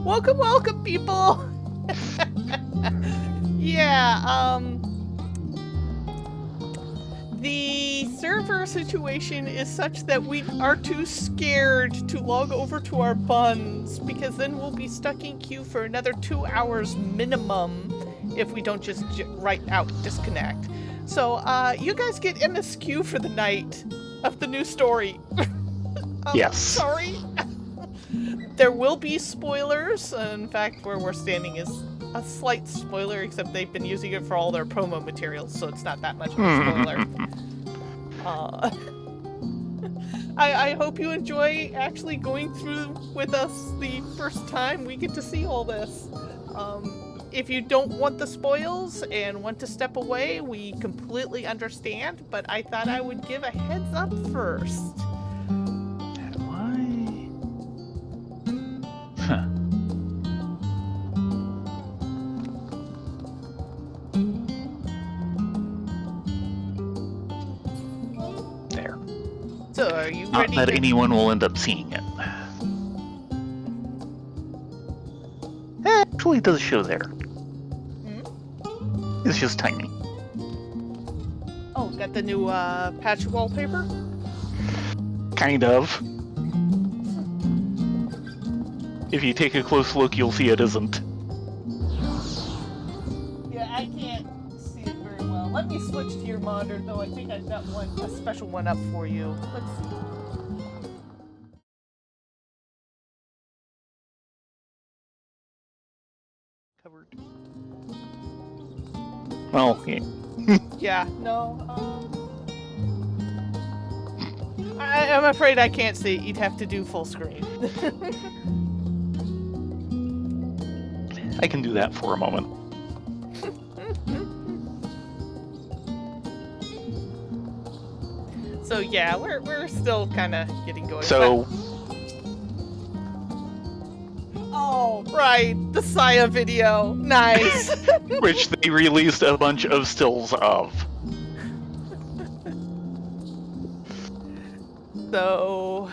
Welcome, welcome, people! Yeah, the server situation is such that we are too scared to log over to our buns, because then we'll be stuck in queue for another 2 hours minimum if we don't just right out disconnect. So, you guys get MSQ for the night of the new story. Yes. Sorry. There will be spoilers. In fact, where we're standing is a slight spoiler, except they've been using it for all their promo materials, so it's not that much of a spoiler. I hope you enjoy actually going through with us the first time we get to see all this. If you don't want the spoils and want to step away, we completely understand, but I thought I would give a heads up first. Why? Huh. There. So, are you Not ready that to... anyone will end up seeing it. Actually, it does show there. It's just tiny. Oh, got the new patch wallpaper? Kind of. If you take a close look, you'll see it isn't. Yeah, I can't see it very well. Let me switch to your monitor, though. I think I've got a special one up for you. Let's see. Covered. Well, yeah. Yeah, no, I'm afraid I can't see. You'd have to do full screen. I can do that for a moment. So yeah, we're still kind of getting going. So, oh, right, the Saya video. Nice. which they released a bunch of stills of. So...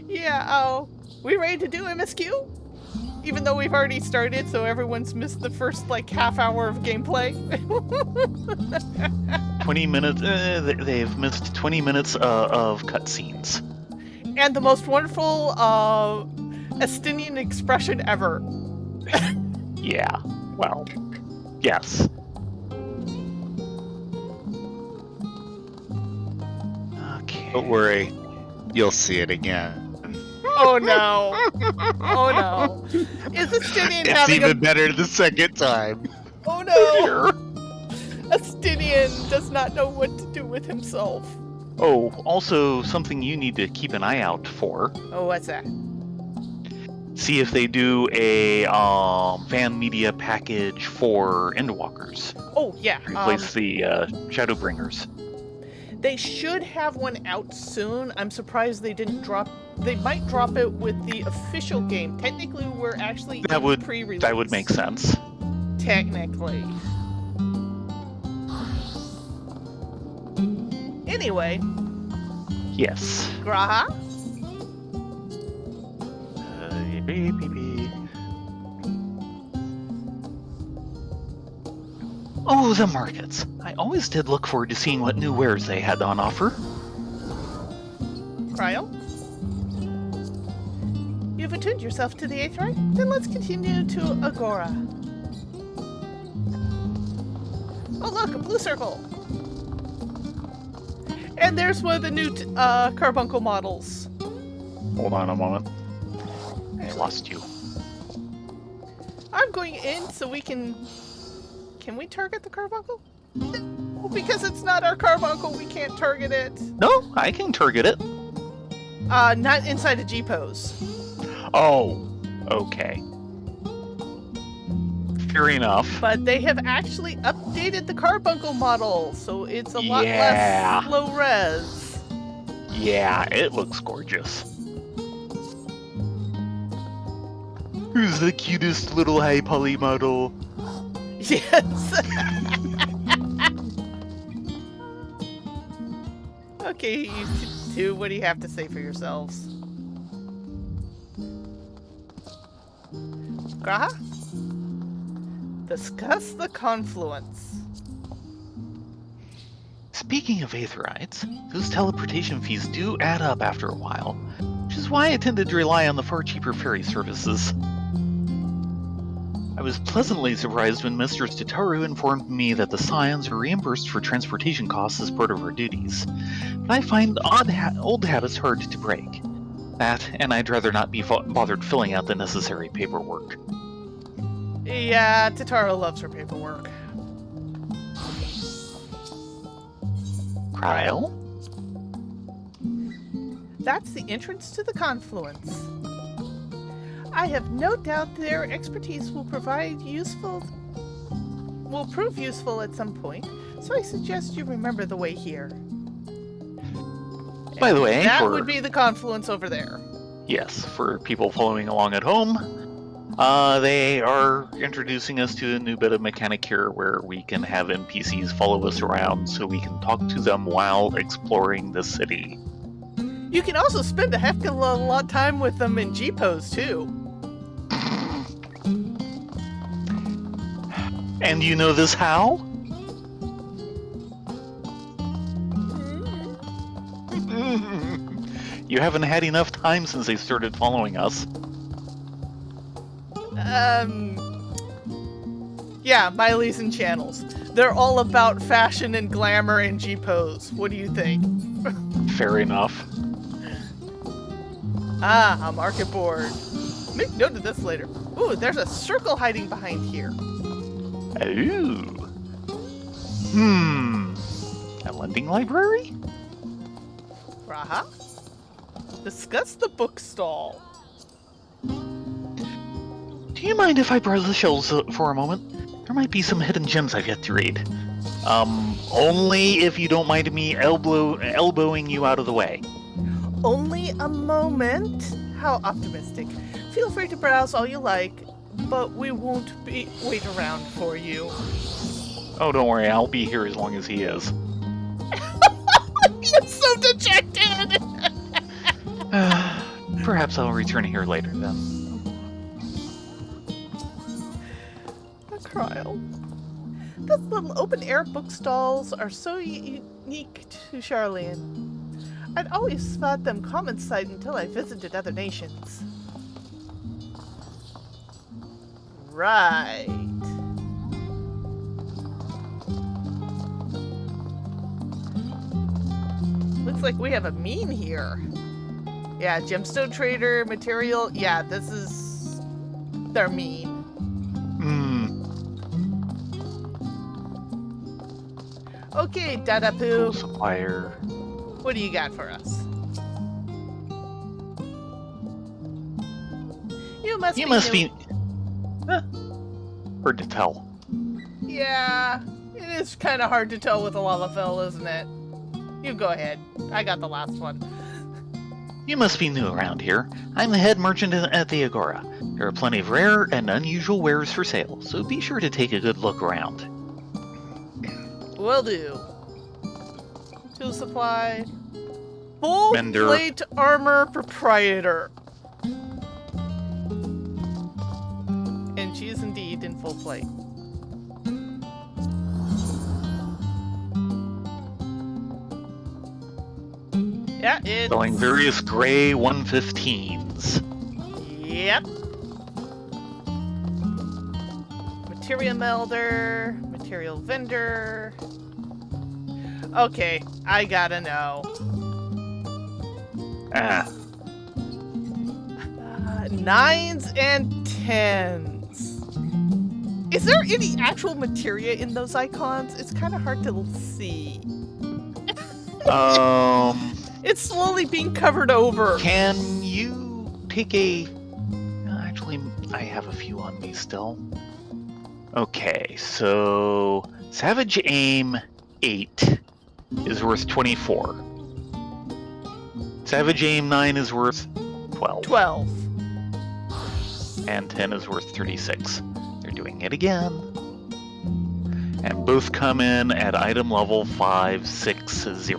yeah, we ready to do MSQ? Even though we've already started, so everyone's missed the first, like, half hour of gameplay. 20 minutes, they've missed 20 minutes of cutscenes. And the most wonderful, Estinian expression ever. Yeah, well, yes. Okay. Don't worry, you'll see it again. Oh no. Oh no. Is Estinian It's having even better the second time. Oh no. Estinian does not know what to do with himself. Oh, also something you need to keep an eye out for. Oh, what's that? See if they do a fan media package for Endwalkers. Oh yeah. Replace the Shadowbringers. They should have one out soon. I'm surprised they didn't drop. They might drop it with the official game. Technically, we're actually in pre-release. That would make sense. Technically. Anyway. Yes. Graha? Oh, the markets. I always did look forward to seeing what new wares they had on offer. Cryo? You've attuned yourself to the 8th right? Then let's continue to Agora. Oh look, a blue circle! And there's one of the new carbuncle models. Hold on a moment. I lost you. I'm going in so we can... Can we target the carbuncle? No, because it's not our carbuncle, we can't target it. No, I can target it. Not inside a G-pose. Oh, okay. Fair enough. But they have actually updated the carbuncle model, so it's a lot less low res. Yeah, it looks gorgeous. Who's the cutest little high poly model? Yes. Okay, two, what do you have to say for yourselves? Graha? Discuss the confluence. Speaking of Aetherites, those teleportation fees do add up after a while, which is why I tended to rely on the far cheaper ferry services. I was pleasantly surprised when Mistress Tataru informed me that the Scions are reimbursed for transportation costs as part of our duties, but I find old habits hard to break. That, and I'd rather not be bothered filling out the necessary paperwork. Yeah, Tataru loves her paperwork. Cryo? That's the entrance to the confluence. I have no doubt their expertise will prove useful at some point, so I suggest you remember the way here. By the way, that would be the confluence over there. Yes, for people following along at home, they are introducing us to a new bit of mechanic here where we can have NPCs follow us around so we can talk to them while exploring the city. You can also spend a heck of a lot of time with them in G-pose too. And you know this how? You haven't had enough time since they started following us. Yeah, Miley's and channels. They're all about fashion and glamour and G-pose. What do you think? Fair enough. Ah, a market board. Make note of this later. Ooh, there's a circle hiding behind here. Ooh. A lending library? Raha? Discuss the book stall. Do you mind if I browse the shelves for a moment? There might be some hidden gems I've yet to read. Only if you don't mind me elbowing you out of the way. Only a moment? How optimistic. Feel free to browse all you like, but we won't wait around for you. Oh, don't worry, I'll be here as long as he is. You're so dejected! Perhaps I'll return here later then. Cryo. Those little open-air bookstalls are so unique to Charlian. I'd always thought them common sight until I visited other nations. Right. Looks like we have a meme here. Yeah, gemstone trader, material. Yeah, this is their meme. Okay, Dadapu. Supplier. What do you got for us? You must be. Hard to tell. Yeah, it is kind of hard to tell with a Lalafell, isn't it? You go ahead. I got the last one. You must be new around here. I'm the head merchant at the Agora. There are plenty of rare and unusual wares for sale, so be sure to take a good look around. Will do. Tool supply. Full Mender. plate armor proprietor. And she is indeed in full plate. Yeah, it's... Selling various gray 115s. Yep. Material melder, material vendor. Okay, I gotta know. Nines and 10s. Is there any actual materia in those icons? It's kind of hard to see. It's slowly being covered over. Can you take a... Actually, I have a few on me still. Okay, so... Savage Aim 8 is worth 24. Savage Aim 9 is worth 12. 12. And 10 is worth 36. They're doing it again. And both come in at item level 560.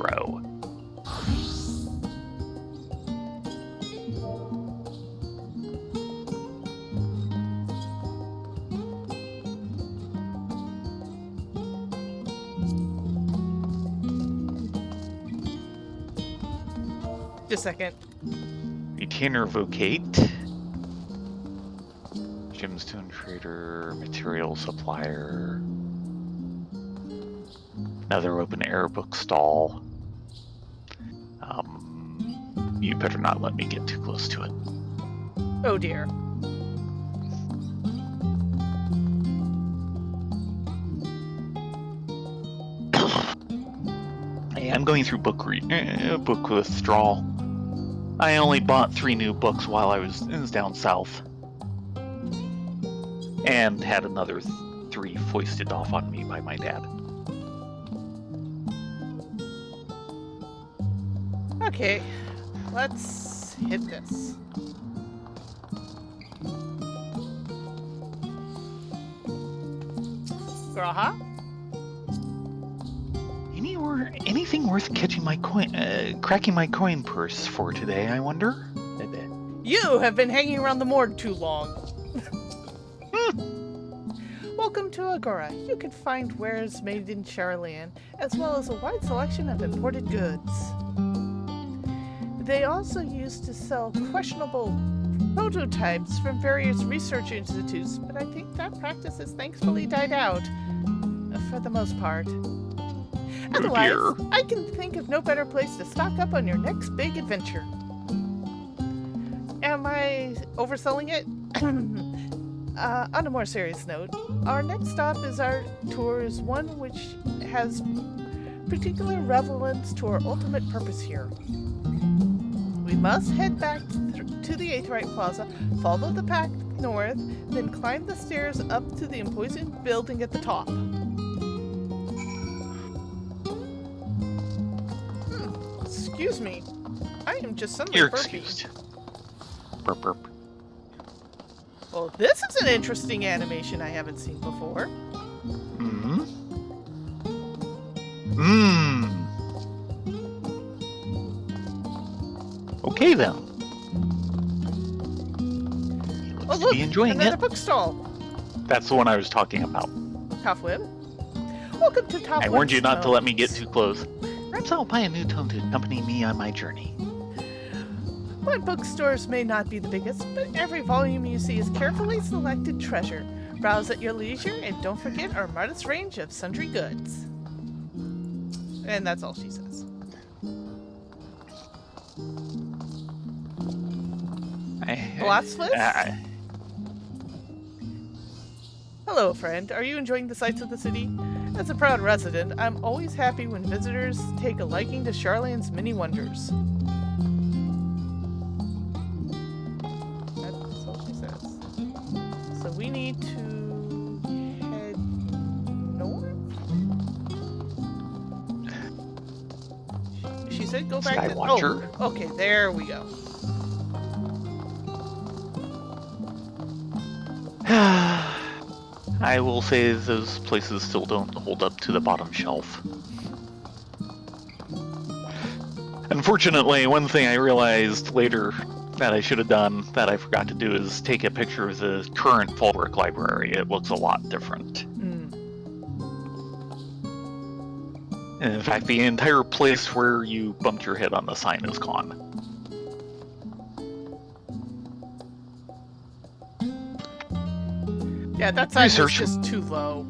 Just a second. Retainer vocate. Gemstone trader, material supplier. Another open air bookstall. You better not let me get too close to it. Oh dear. Hey, I'm going through book withdrawal. I only bought 3 new books while I was down south. And had another 3 foisted off on me by my dad. Okay, let's hit this. Graha? Anything worth catching my cracking my coin purse for today, I wonder? You have been hanging around the morgue too long. Welcome to Agora. You can find wares made in Charlan, as well as a wide selection of imported goods. They also used to sell questionable prototypes from various research institutes, but I think that practice has thankfully died out, for the most part. Otherwise, I can think of no better place to stock up on your next big adventure. Am I overselling it? On a more serious note, our next stop is our tour's one which has particular relevance to our ultimate purpose here. We must head back to the Aetheryte Plaza, follow the path north, then climb the stairs up to the empoisoned building at the top. Excuse me. I am just suddenly You're burping. excused. Burp burp. Well, this is an interesting animation I haven't seen before. Hmm. Hmm. Okay then. He looks Oh, to look! be enjoying Another it. bookstall. That's the one I was talking about. Topwhip. Welcome to Topwhip. I warned you not to let me get Tomes. too close. Perhaps I'll buy a new tome to accompany me on my journey. My bookstores may not be the biggest, but every volume you see is carefully selected treasure. Browse at your leisure, and don't forget our modest range of sundry goods. And that's all she says. Blasphemous? Hello, friend. Are you enjoying the sights of the city? As a proud resident, I'm always happy when visitors take a liking to Charlan's many wonders. That's all she says. So we need to head north? She said go back to... Skywatcher. Oh, okay, there we go. I will say those places still don't hold up to the bottom shelf. Unfortunately, one thing I realized later that I should have done that I forgot to do is take a picture of the current Fallbrook library. It looks a lot different. And in fact, the entire place where you bumped your head on the sign is gone. Yeah, that sign was Research. just too low.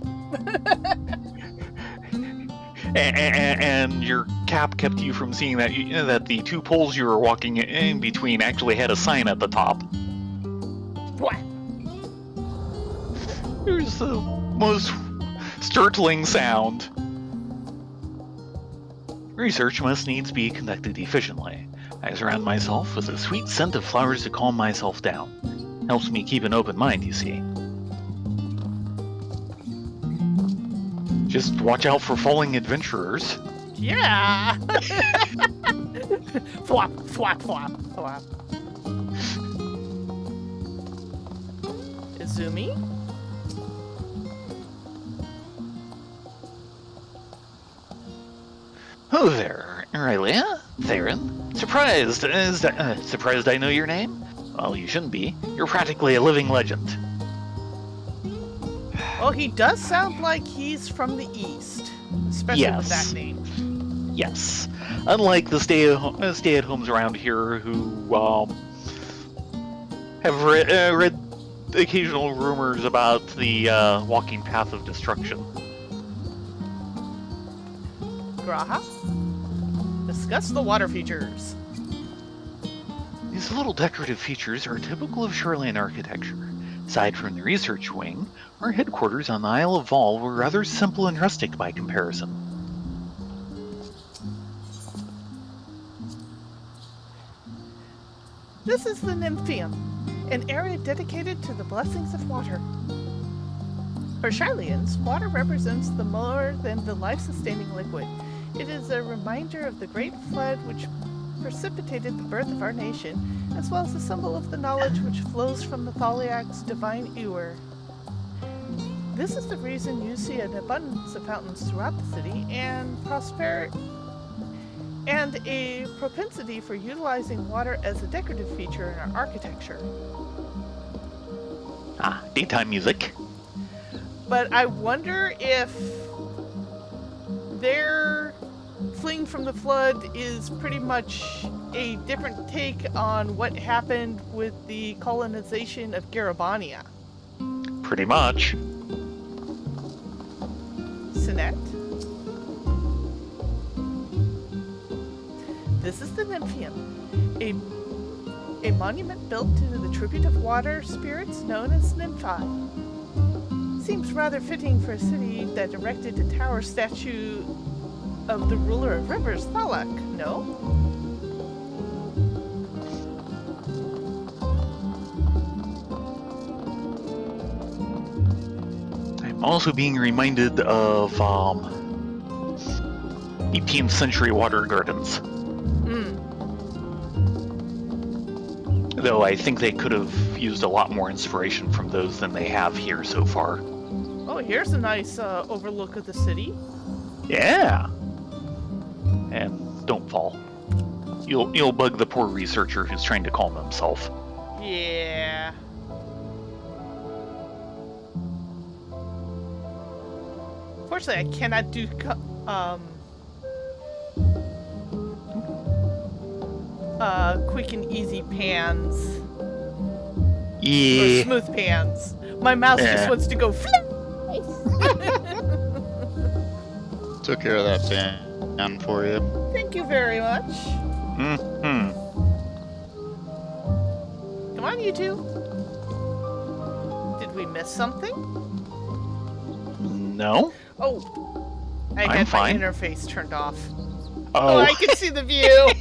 And your cap kept you from seeing that that the 2 poles you were walking in between actually had a sign at the top. What? Here's the most startling sound. Research must needs be conducted efficiently. I surround myself with a sweet scent of flowers to calm myself down. Helps me keep an open mind, you see. Just watch out for falling adventurers. Yeah! Flop, flop, flop, flop. Izumi? Oh there, Aurelia, Theron. Surprised I know your name? Well, you shouldn't be. You're practically a living legend. Well, he does sound like he's from the East, especially with that Yes. name. Yes. Unlike the stay-at-homes around here who have read occasional rumors about the walking path of destruction. Graha? Discuss the water features. These little decorative features are typical of shoreline architecture. Aside from the research wing, our headquarters on the Isle of Vol were rather simple and rustic by comparison. This is the Nymphium, an area dedicated to the blessings of water. For Shylians, water represents the more than the life-sustaining liquid. It is a reminder of the great flood which precipitated the birth of our nation, as well as a symbol of the knowledge which flows from the Thaliak's divine ewer. This is the reason you see an abundance of fountains throughout the city and a propensity for utilizing water as a decorative feature in our architecture. Ah, daytime music. But I wonder if their fleeing from the flood is pretty much a different take on what happened with the colonization of Garabania. Pretty much. Sinette? This is the Nymphium, a monument built to the tribute of water spirits known as Nymphi. Seems rather fitting for a city that erected a tower statue of the ruler of rivers, Thalak, no? I'm also being reminded of 18th century water gardens. Though I think they could have used a lot more inspiration from those than they have here so far. Oh, here's a nice overlook of the city. Yeah. And don't fall. You'll bug the poor researcher who's trying to calm himself. Yeah. Fortunately, I cannot do quick and easy pans. Yeah. Or smooth pans. My mouse just wants to go flip. Took care of that pan for you. Thank you very much. Mm-hmm. Come on, you two. Did we miss something? No. Oh, I I'm had fine. my interface turned off. Oh, I can see the view.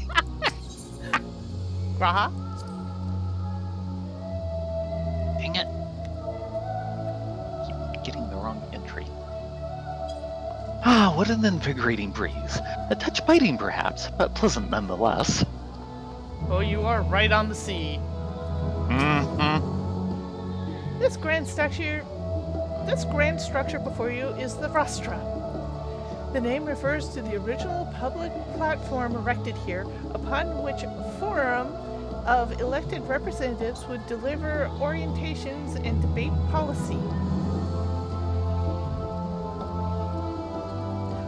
Raha? dang it. Keep getting the wrong entry. Ah, what an invigorating breeze. A touch biting perhaps, but pleasant nonetheless. Oh, you are right on the sea. Mm-hmm. This grand structure before you is the Rostra. The name refers to the original public platform erected here, upon which a forum of elected representatives would deliver orientations and debate policy.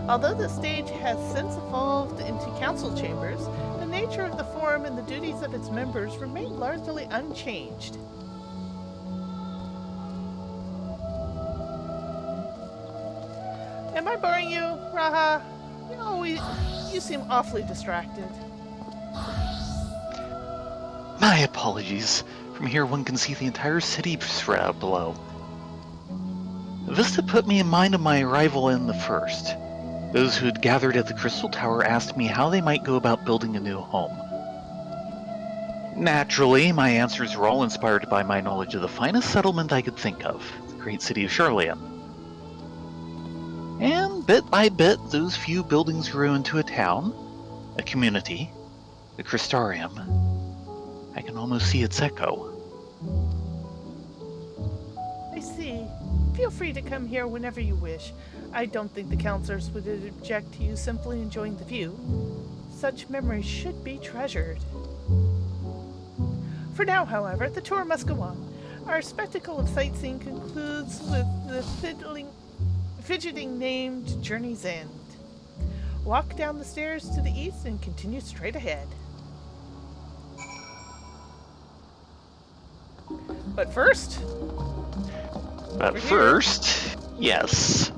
Although the stage has since evolved into council chambers, the nature of the forum and the duties of its members remain largely unchanged. Am I boring you, Raha? You seem awfully distracted. My apologies. From here one can see the entire city spread out below. The vista put me in mind of my arrival in the first. Those who had gathered at the Crystal Tower asked me how they might go about building a new home. Naturally, my answers were all inspired by my knowledge of the finest settlement I could think of, the great city of Charlian. And bit by bit, those few buildings grew into a town, a community, the Crystarium. I can almost see its echo. I see. Feel free to come here whenever you wish. I don't think the counselors would object to you simply enjoying the view. Such memories should be treasured. For now, however, the tour must go on. Our spectacle of sightseeing concludes with the fidgeting named Journey's End. Walk down the stairs to the east and continue straight ahead. But first... But over here. first, yes.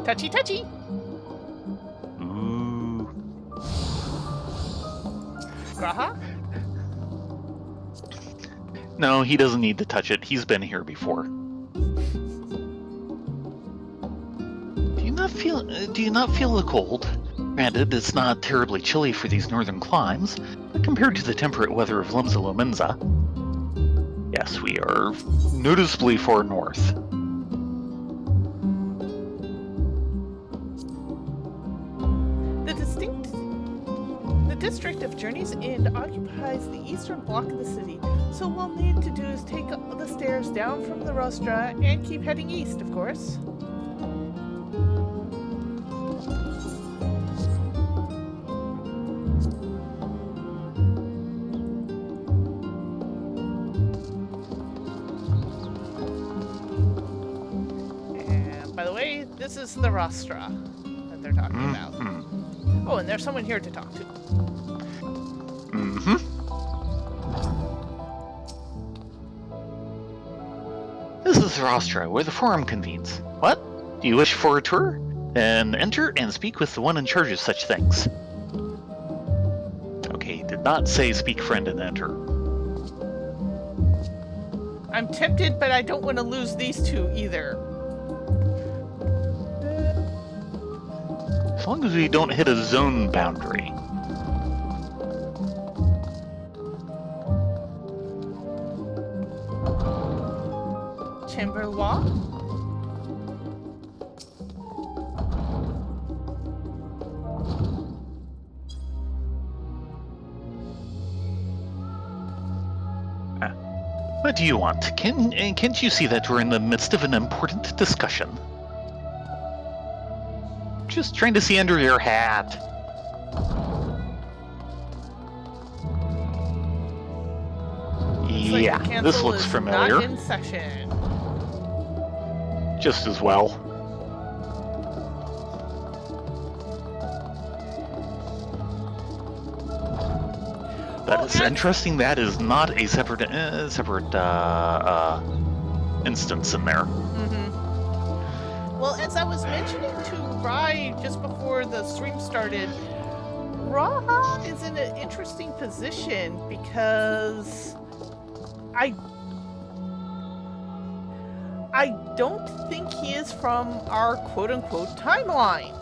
Touchy touchy! Ooh. Graha? No, he doesn't need to touch it. He's been here before. Do you not feel the cold? Granted, it's not terribly chilly for these northern climes, but compared to the temperate weather of Limsa Lominsa, yes, we are noticeably far north. The district of Journey's End occupies the eastern block of the city, so what we'll need to do is take the stairs down from the rostra and keep heading east, of course. And by the way, this is the rostra that they're talking about. Oh, and there's someone here to talk to. Mm-hmm. This is Rostra, where the forum convenes. What? Do you wish for a tour? Then enter and speak with the one in charge of such things. Okay, did not say speak friend and enter. I'm tempted, but I don't want to lose these two either. As long as we don't hit a zone boundary. Chamberlain? What do you want? Can't you see that we're in the midst of an important discussion? Just trying to see under your hat. Yeah, Like this council looks is familiar. Not in session. Just as well. That Well, is interesting. That is not a separate instance in there. Well, as I was mentioning to Rai just before the stream started, Raha is in an interesting position because I don't think he is from our quote-unquote timeline.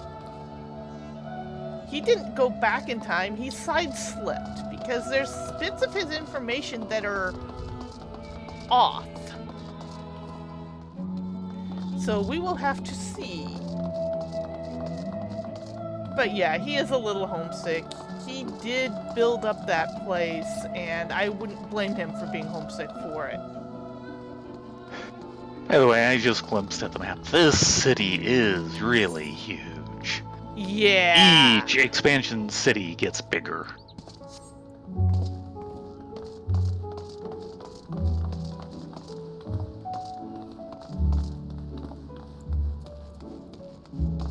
He didn't go back in time, he side-slipped because there's bits of his information that are off. So we will have to see. But yeah, he is a little homesick. He did build up that place, and I wouldn't blame him for being homesick for it. By the way, I just glimpsed at the map. This city is really huge. Yeah. Each expansion city gets bigger.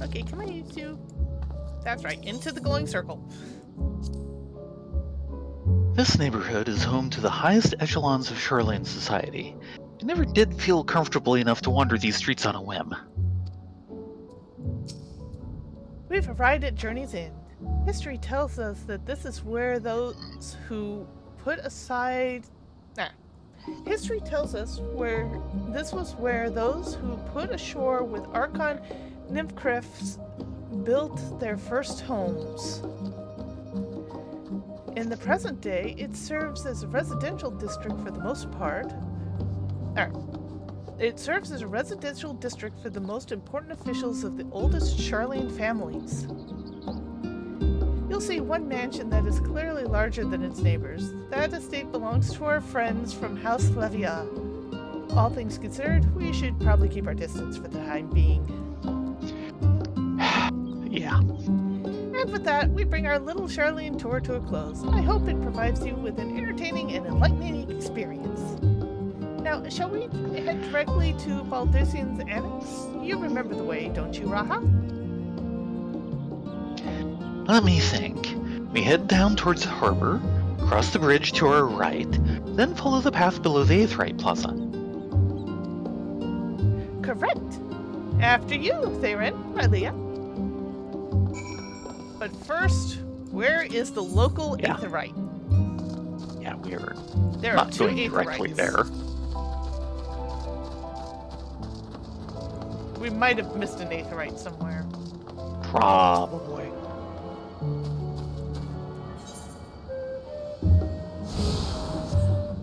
Okay, come on, you two. That's right, into the glowing circle. This neighborhood is home to the highest echelons of Charlayan society. I never did feel comfortable enough to wander these streets on a whim. We've arrived at Journey's End. History tells us that this is where those who put aside... History tells us this was where those who put ashore with Archon Nymphcryphs built their first homes. In the present day, it serves as a residential district for the most part. It serves as a residential district for the most important officials of the oldest Charlayan families. You'll see one mansion that is clearly larger than its neighbors. That estate belongs to our friends from House Flavia. All things considered, we should probably keep our distance for the time being. Yeah. And with that, we bring our little Charlayan tour to a close. I hope it provides you with an entertaining and enlightening experience. Now, shall we head directly to Baldurcian's Annex? You remember the way, don't you, Raha? Let me think. We head down towards the harbor, cross the bridge to our right, then follow the path below the Aetheryte Plaza. Correct. After you, Theron, Rylea. But first, where is the local Yeah. Aetheryte? Yeah, we're There are not two going directly Aetherites. there. We might have missed an Aetherite somewhere. Probably.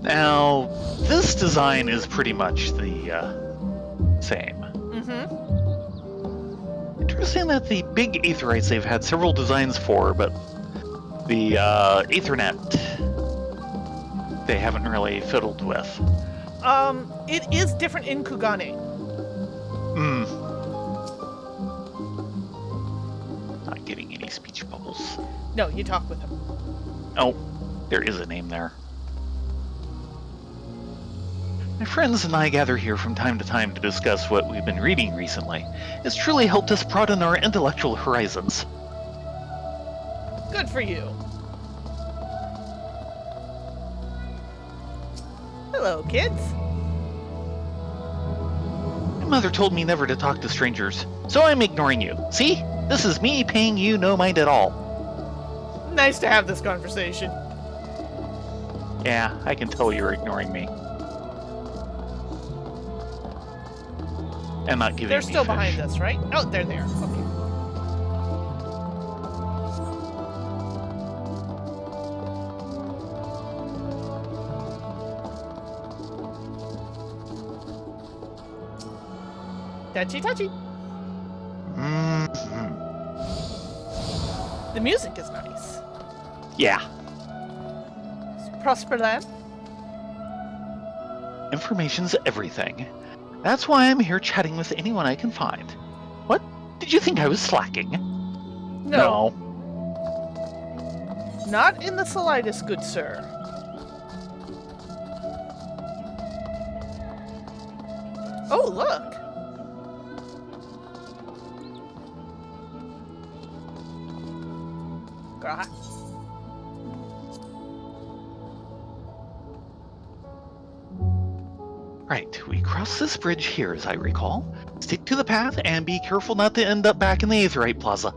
Now, this design is pretty much the same. Mm-hmm. Interesting that the big Aetherites they've had several designs for, but the Aethernet they haven't really fiddled with. It is different in Kugane. Hmm. Not getting any speech bubbles. No, you talk with him. Oh, there is a name there. My friends and I gather here from time to time to discuss what we've been reading recently. It's truly helped us broaden our intellectual horizons. Good for you. Hello, kids. My mother told me never to talk to strangers, so I'm ignoring you. See? This is me paying you no mind at all. Nice to have this conversation. Yeah, I can tell you're ignoring me. And not giving They're me still fish. behind us, right? Oh, they're there. Okay. Touchy, touchy. Mhm. The music is nice. Yeah. Prosper Land. Information's everything. That's why I'm here chatting with anyone I can find. What? Did you think I was slacking? No, not in the slightest, good sir. Oh, look. Grah. Right, we cross this bridge here, as I recall. Stick to the path and be careful not to end up back in the Aetheryte Plaza.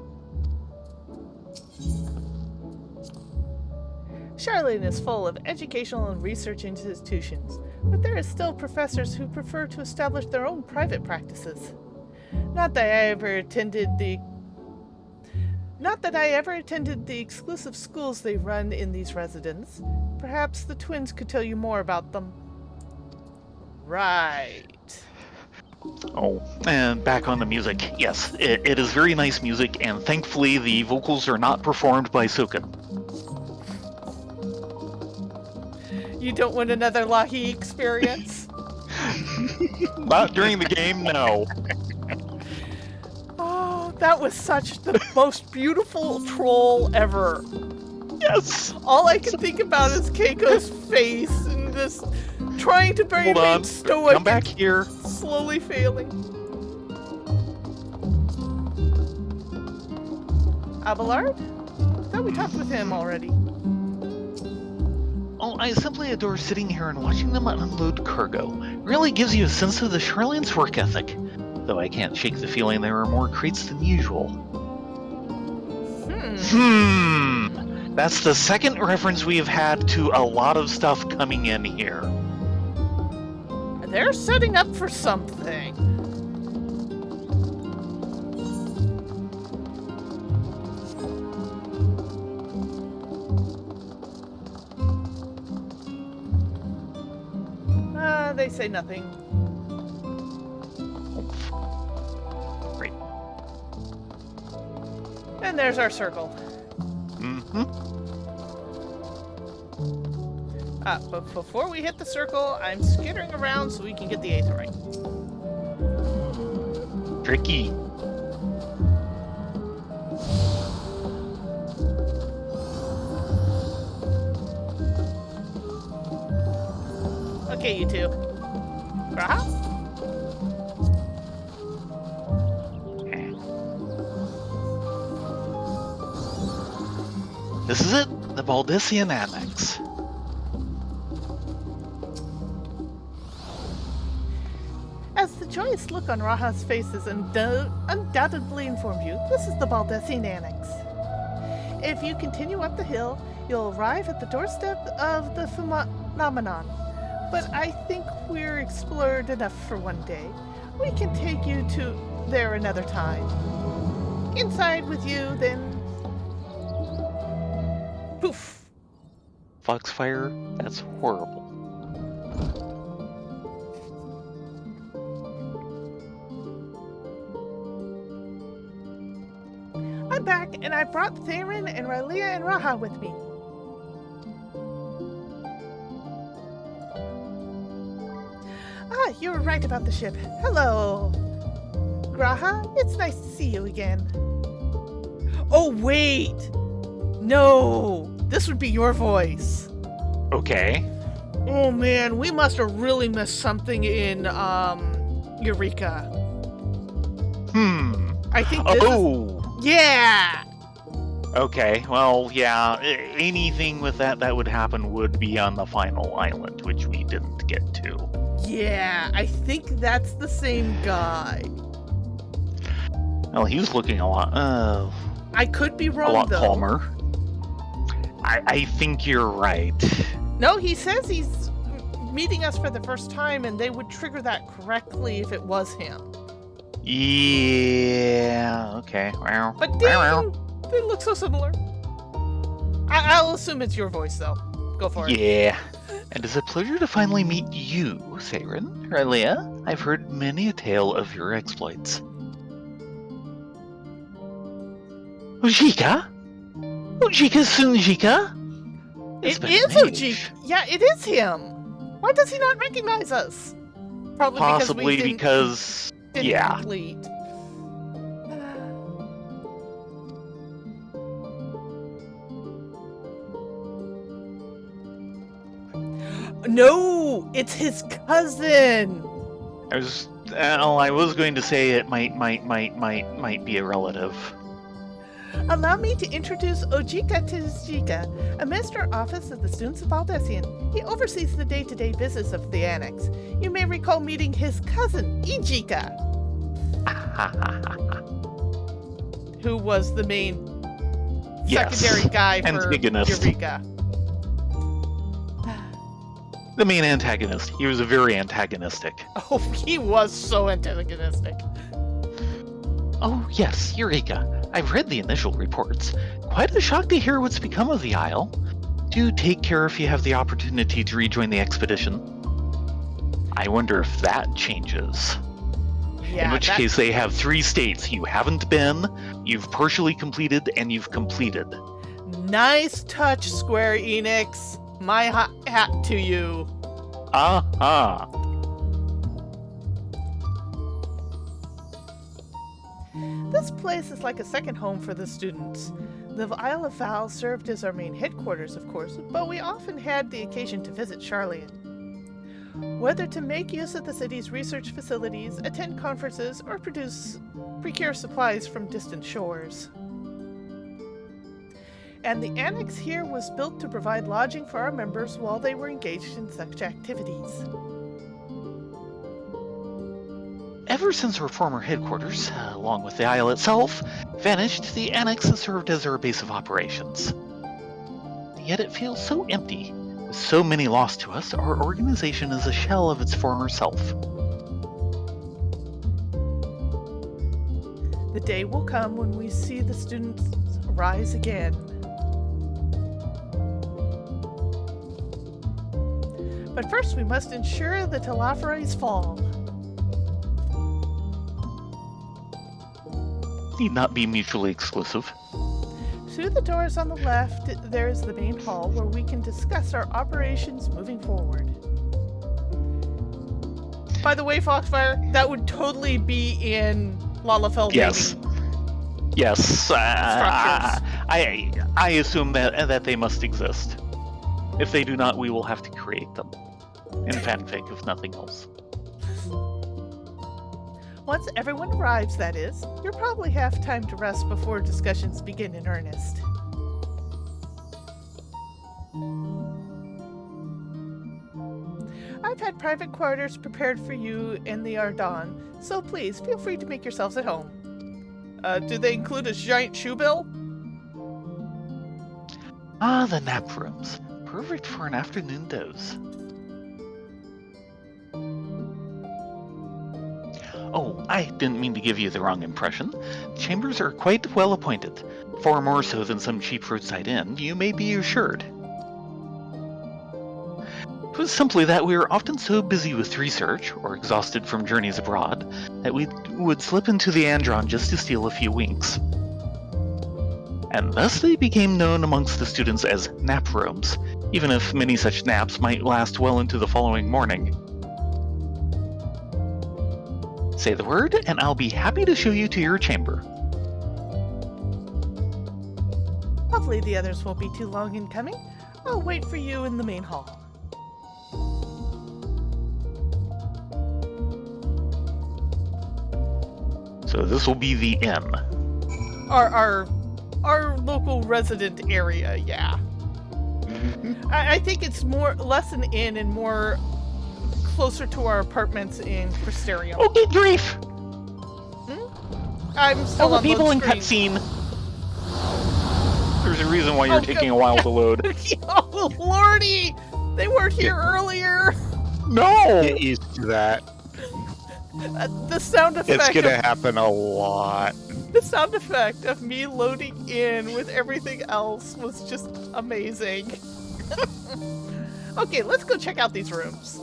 Charlene is full of educational and research institutions, but there are still professors who prefer to establish their own private practices. Not that I ever attended the exclusive schools they run in these residences. Perhaps the twins could tell you more about them. Right. Oh, and back on the music. Yes, it is very nice music, and thankfully the vocals are not performed by Sukin. You don't want another Lahi experience? Not during the game, no. Oh, that was such the most beautiful troll ever. Yes! All I can think about is Keiko's face and this trying to Hold on. remain stoic, Come back here. slowly failing. Abelard? I thought we talked with him already. Oh, I simply adore sitting here and watching them unload cargo. Really gives you a sense of the Charlene's work ethic. Though I can't shake the feeling there are more crates than usual. That's the second reference we've had to a lot of stuff coming in here. They're setting up for something. They say nothing. Great. And there's our circle. Mm-hmm. But before we hit the circle, I'm skittering around so we can get the Aetheryte. Tricky. Okay, you two. Graha? This is it, the Baldessian Annex. As the joyous look on Raha's face has undoubtedly informed you, this is the Baldessian Annex. If you continue up the hill, you'll arrive at the doorstep of the phenomenon. But I think we're explored enough for one day. We can take you to there another time. Inside with you, then. Poof. Foxfire? That's horrible. I'm back, and I brought Theron and Rylea and Raha with me. Ah, you were right about the ship. Hello. Graha, it's nice to see you again. Oh, wait! No! This would be your voice. Okay. Oh man, we must have really missed something in, Eureka. I think this is... Yeah! Okay, well, yeah, anything with that would happen would be on the final island, which we didn't get to. Yeah, I think that's the same guy. Well, he was looking a lot I could be wrong, though. calmer. I think you're right. No, he says he's meeting us for the first time, and they would trigger that correctly if it was him. Yeah, okay. Well, But dang, they look so similar. I'll assume it's your voice, though. Go for it. yeah. And it's a pleasure to finally meet you, Theron. Rylea, I've heard many a tale of your exploits. Ojika? Ojika Sunjika? It is Ojika. Yeah, it is him. Why does he not recognize us? Probably Possibly because because... didn't yeah. complete. No, it's his cousin. I was going to say it might be a relative. Allow me to introduce Ojika Tizjika, a Minister Office of the Students of Baldessian. He oversees the day-to-day business of the Annex. You may recall meeting his cousin, Ijika, who was the main secondary guy for Antagonist. Eureka. The main antagonist. He was very antagonistic. Oh, he was so antagonistic. Oh, yes, Eureka. I've read the initial reports. Quite a shock to hear what's become of the Isle. Do take care if you have the opportunity to rejoin the expedition. I wonder if that changes. Yeah, In which case they have 3 states. You haven't been, you've partially completed, and you've completed. Nice touch, Square Enix. My hat to you. Aha! This place is like a second home for the students. The Isle of Val served as our main headquarters, of course, but we often had the occasion to visit Charlian. Whether to make use of the city's research facilities, attend conferences, or procure supplies from distant shores. And the annex here was built to provide lodging for our members while they were engaged in such activities. Ever since our former headquarters, along with the Isle itself, vanished, the annex has served as our base of operations. Yet it feels so empty. With so many lost to us, our organization is a shell of its former self. The day will come when we see the students rise again. But first we must ensure the Telophores fall. Need not be mutually exclusive. Through the doors on the left, there is the main hall where we can discuss our operations moving forward. By the way, Foxfire, that would totally be in Lalafell. Yes. Yes. Structures. I assume that they must exist. If they do not, we will have to create them. In fanfic, if nothing else. Once everyone arrives, that is, you'll probably have time to rest before discussions begin in earnest. I've had private quarters prepared for you in the Ardon, so please feel free to make yourselves at home. Do they include a giant shoe bill? Ah, the nap rooms. Perfect for an afternoon doze. Oh, I didn't mean to give you the wrong impression. Chambers are quite well appointed. Far more so than some cheap roadside inn, you may be assured. It was simply that we were often so busy with research, or exhausted from journeys abroad, that we would slip into the Andron just to steal a few winks. And thus they became known amongst the students as nap rooms, even if many such naps might last well into the following morning. Say the word, and I'll be happy to show you to your chamber. Hopefully the others won't be too long in coming. I'll wait for you in the main hall. So this will be the inn. Our local resident area, yeah. I think it's less an inn and more closer to our apartments in Crystarium. Oh, good grief! I'm still All the on people load in screen. cutscene. There's a reason why you're taking a while to load. Oh, lordy! They weren't here earlier. No! Get used to that. The sound effect. It's gonna happen a lot. The sound effect of me loading in with everything else was just amazing. Okay, let's go check out these rooms.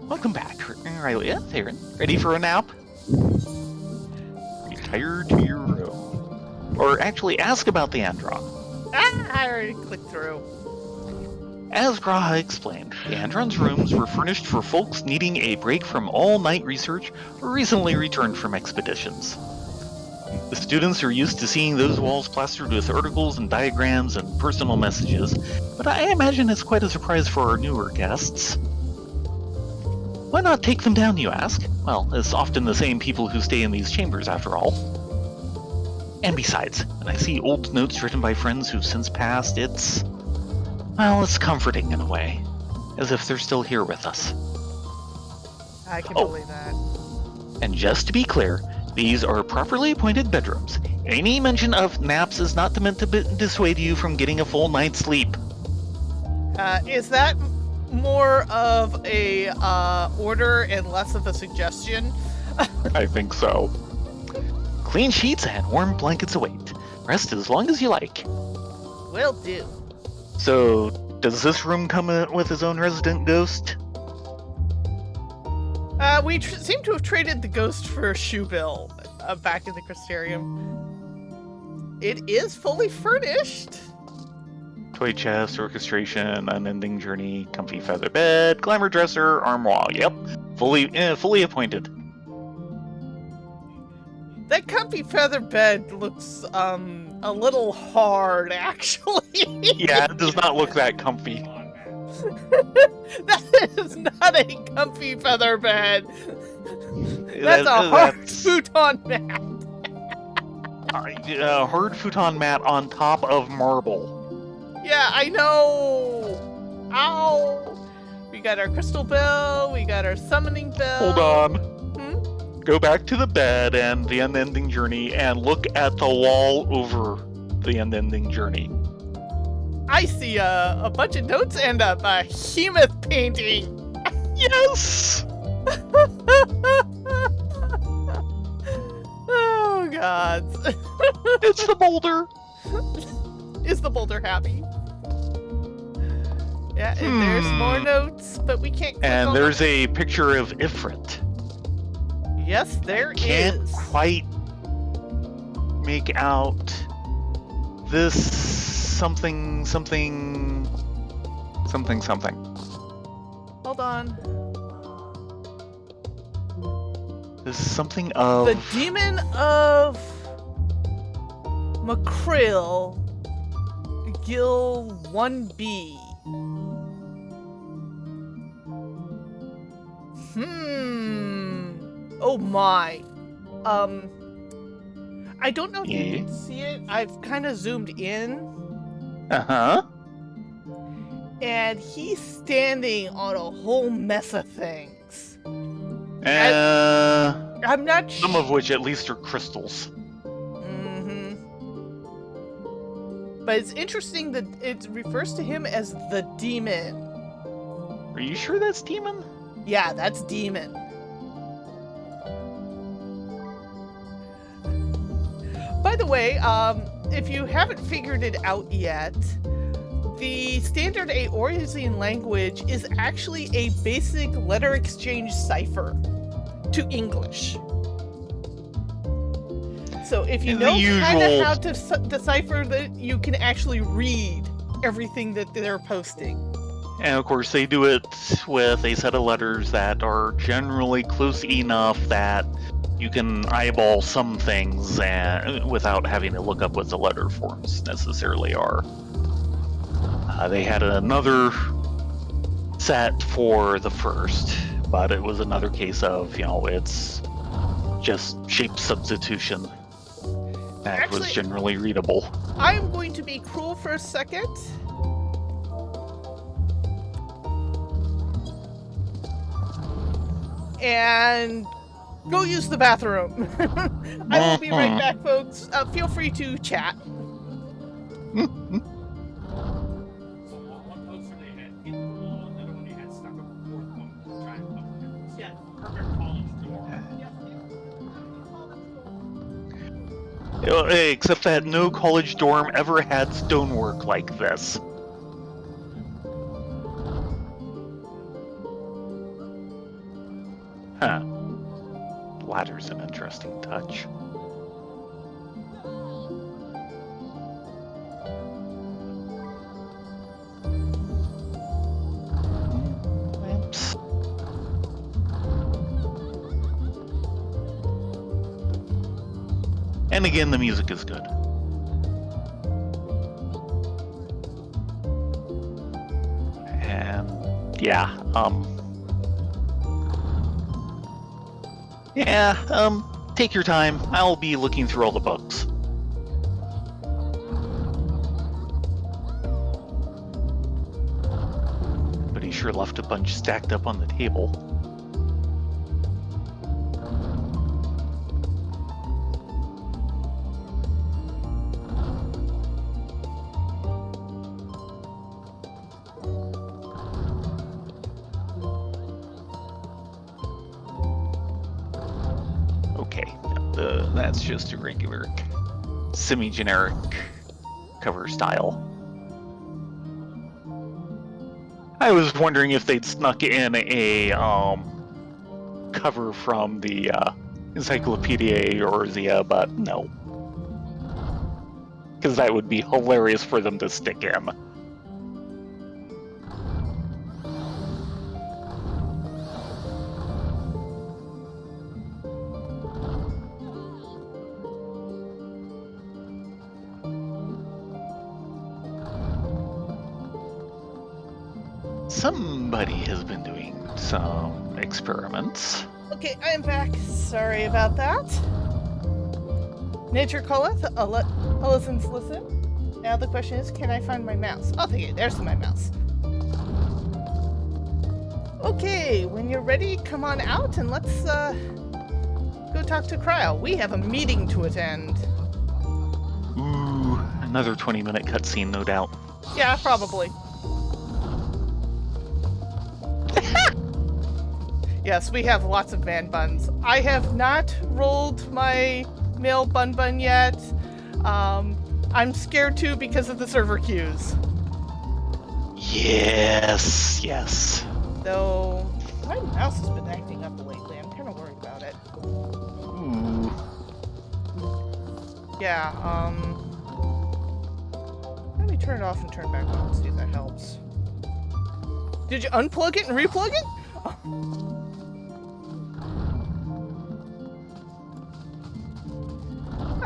Welcome back, Rylia, Theron. Ready for a nap? Retire to your room. Or actually, ask about the Andron. I already clicked through. As Graha explained, the Andron's rooms were furnished for folks needing a break from all-night research or recently returned from expeditions. The students are used to seeing those walls plastered with articles and diagrams and personal messages, but I imagine it's quite a surprise for our newer guests. Why not take them down, you ask? Well, it's often the same people who stay in these chambers, after all. And besides, when I see old notes written by friends who've since passed, it's comforting in a way. As if they're still here with us. I can believe that. And just to be clear, these are properly appointed bedrooms. Any mention of naps is not meant to dissuade you from getting a full night's sleep. Is that more of a order and less of a suggestion? I think so. Clean sheets and warm blankets await. Rest as long as you like. Will do. So, does this room come with his own resident ghost? We seem to have traded the ghost for a shoe bill back in the Crystarium. It is fully furnished. Toy chest, orchestration, unending journey, comfy feather bed, glamour dresser, armoire. Yep, fully appointed. That comfy feather bed looks a little hard, actually. Yeah, it does not look that comfy. That is not a comfy feather bed. That's a hard futon mat. Hard futon mat on top of marble. Yeah, I know. Ow. We got our crystal bell. We got our summoning bell. Hold on. Go back to the bed and the unending journey and look at the wall over the unending journey. I see a bunch of notes and a behemoth painting. Yes! Oh, God. It's the boulder. Is the boulder happy? Yeah, and there's more notes, but we can't click And on there's them. a picture of Ifrit. Yes, there is. Can't quite make out this something. Hold on. This is something of The Demon of Makrill, Gil 1B. Oh my. I don't know if you Yeah. can see it. I've kind of zoomed in, Uh-huh. and he's standing on a whole mess of things. Uh, I'm not some of which at least are crystals. But it's interesting that it refers to him as the demon. Are you sure that's demon? Yeah, that's demon. By the way, if you haven't figured it out yet, the standard Aorasian language is actually a basic letter exchange cipher to English. So if you The know kind usual- of how to decipher that, you can actually read everything that they're posting. And of course, they do it with a set of letters that are generally close enough that you can eyeball some things without having to look up what the letter forms necessarily are. They had another set for the first, but it was another case of, it's just shape substitution that was Actually- generally readable. I am going to be cruel for a second. And go use the bathroom. I will be right back, folks. Feel free to chat. Except that no college dorm ever had stonework like this. Huh. Ladder's an interesting touch. Lamps. And again, the music is good. And yeah, take your time. I'll be looking through all the books. But he sure left a bunch stacked up on the table. Okay, that's just a regular, semi-generic cover style. I was wondering if they'd snuck in a cover from the Encyclopedia Eorzea, but no. Because that would be hilarious for them to stick in. Somebody has been doing some experiments. Okay, I am back. Sorry about that. Nature calleth, listens listen. Now the question is, can I find my mouse? Oh, thank you. There's my mouse. Okay, when you're ready, come on out and let's go talk to Cryo. We have a meeting to attend. Ooh, another 20-minute cutscene, no doubt. Yeah, probably. Yes, we have lots of man buns. I have not rolled my male bun yet. I'm scared too because of the server queues. Yes, yes. Though my mouse has been acting up lately. I'm kind of worried about it. Ooh. Yeah, let me turn it off and turn it back on, see if that helps. Did you unplug it and replug it?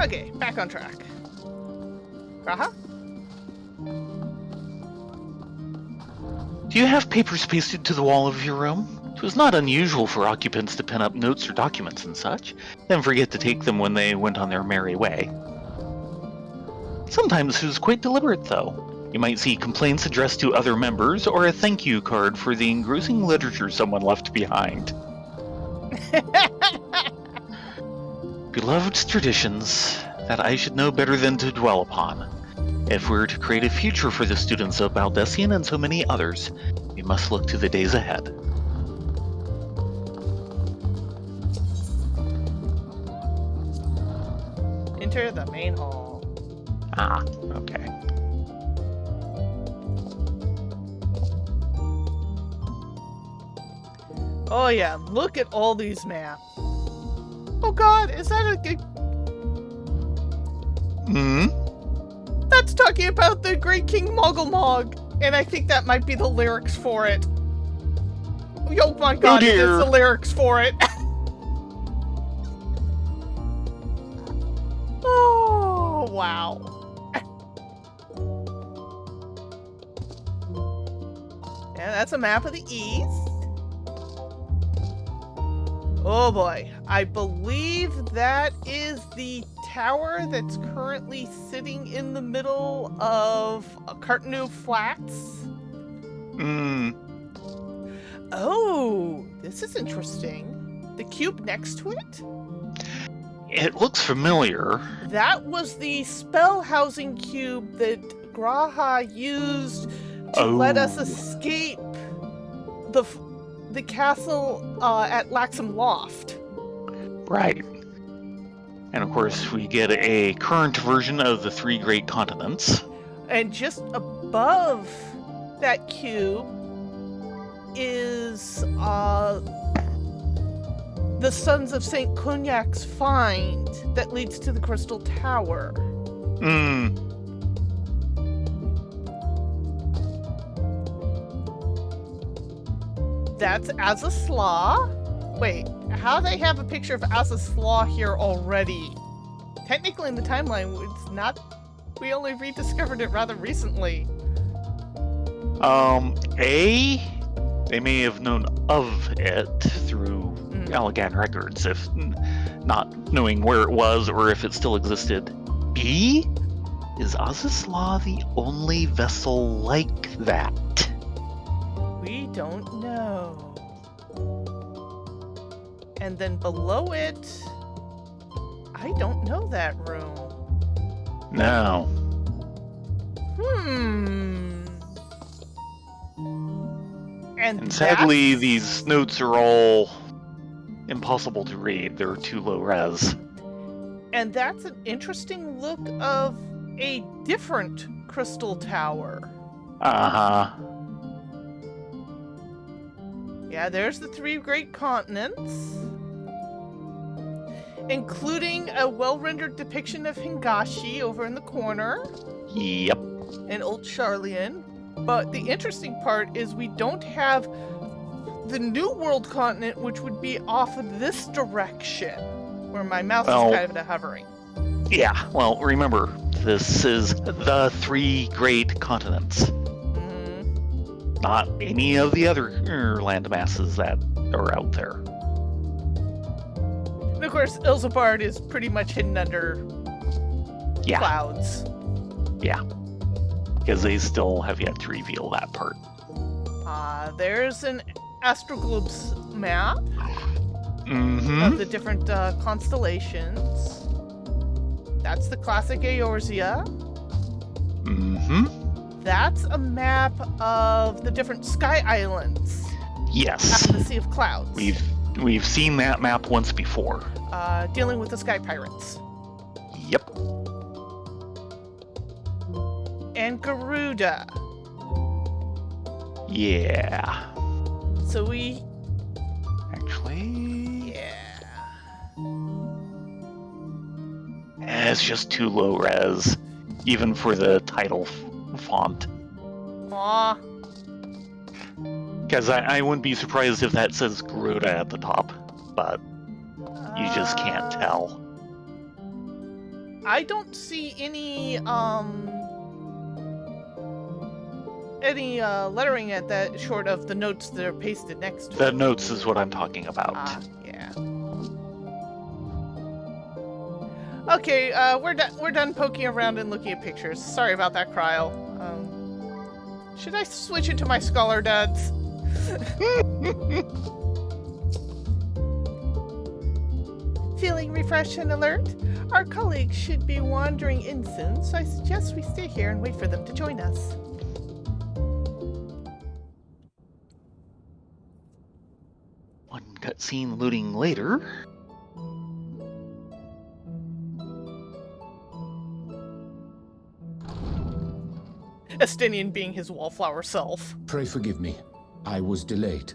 Okay, back on track. Raha? Do you have papers pasted to the wall of your room? It was not unusual for occupants to pin up notes or documents and such, then forget to take them when they went on their merry way. Sometimes it was quite deliberate, though. You might see complaints addressed to other members, or a thank you card for the engrossing literature someone left behind. Beloved traditions that I should know better than to dwell upon. If we're to create a future for the students of Baldessian and so many others, we must look to the days ahead. Enter the main hall. Ah, okay. Oh yeah, look at all these maps. Oh god, is that a good... That's talking about the Great King Mogglmog, and I think that might be the lyrics for it. Oh my god, it is the lyrics for it. Oh, wow. Yeah, that's a map of the East. Oh boy, I believe that is the tower that's currently sitting in the middle of Cartanu Flats. Oh, this is interesting. The cube next to it? It looks familiar. That was the spell housing cube that Graha used to let us escape the castle at Laxam Loft. Right. And of course, we get a current version of the three great continents. And just above that cube is the Sons of St. Cognac's find that leads to the Crystal Tower. That's Azazla. Wait, how do they have a picture of Azazla here already? Technically in the timeline, it's not... We only rediscovered it rather recently. They may have known of it through Allegan records, if not knowing where it was or if it still existed. B? Is Azazla the only vessel like that? We don't know. And then below it, I don't know that room. No. And sadly, these notes are all impossible to read. They're too low res. And that's an interesting look of a different crystal tower. Uh-huh. Yeah, there's the three great continents, including a well-rendered depiction of Hingashi over in the corner. Yep. And Old Charlian. But the interesting part is we don't have the New World continent, which would be off of this direction, where my mouse is kind of hovering. Yeah, well, remember, this is the three great continents. Not any of the other land masses that are out there. And of course, Ilzabard is pretty much hidden under clouds. Yeah. Because they still have yet to reveal that part. There's an Astroglobe's map of the different constellations. That's the classic Eorzea. That's a map of the different sky islands. Yes. After the Sea of Clouds. We've seen that map once before. Dealing with the sky pirates. Yep. And Garuda. Yeah. So we... Actually... Yeah. It's just too low res, even for the title font. Aw. Because I wouldn't be surprised if that says Garuda at the top, but you just can't tell. I don't see any, any lettering at that short of the notes that are pasted next to The it. notes is what I'm talking about. Yeah. Okay, we're done poking around and looking at pictures. Sorry about that, Cryle. Should I switch it to my scholar duds? Feeling refreshed and alert? Our colleagues should be wandering in soon, so I suggest we stay here and wait for them to join us. One cutscene looting later. Estinian being his wallflower self. Pray forgive me. I was delayed.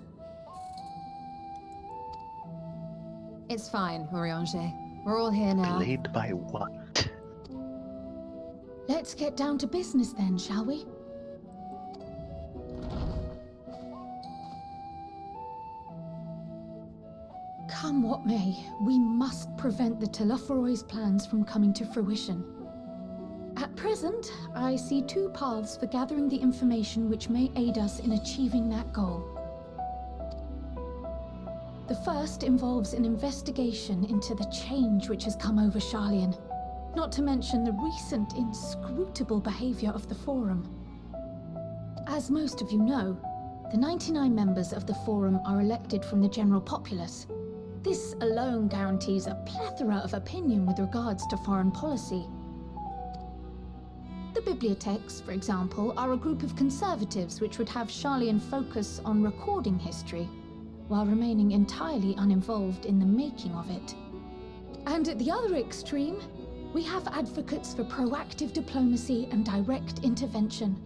It's fine, Urianger. We're all here now. Delayed by what? Let's get down to business then, shall we? Come what may, we must prevent the Telophoroid's plans from coming to fruition. At present, I see two paths for gathering the information which may aid us in achieving that goal. The first involves an investigation into the change which has come over Sharlayan, not to mention the recent inscrutable behavior of the Forum. As most of you know, the 99 members of the Forum are elected from the general populace. This alone guarantees a plethora of opinion with regards to foreign policy. The bibliotheques, for example, are a group of conservatives which would have Sharlayan focus on recording history, while remaining entirely uninvolved in the making of it. And at the other extreme, we have advocates for proactive diplomacy and direct intervention.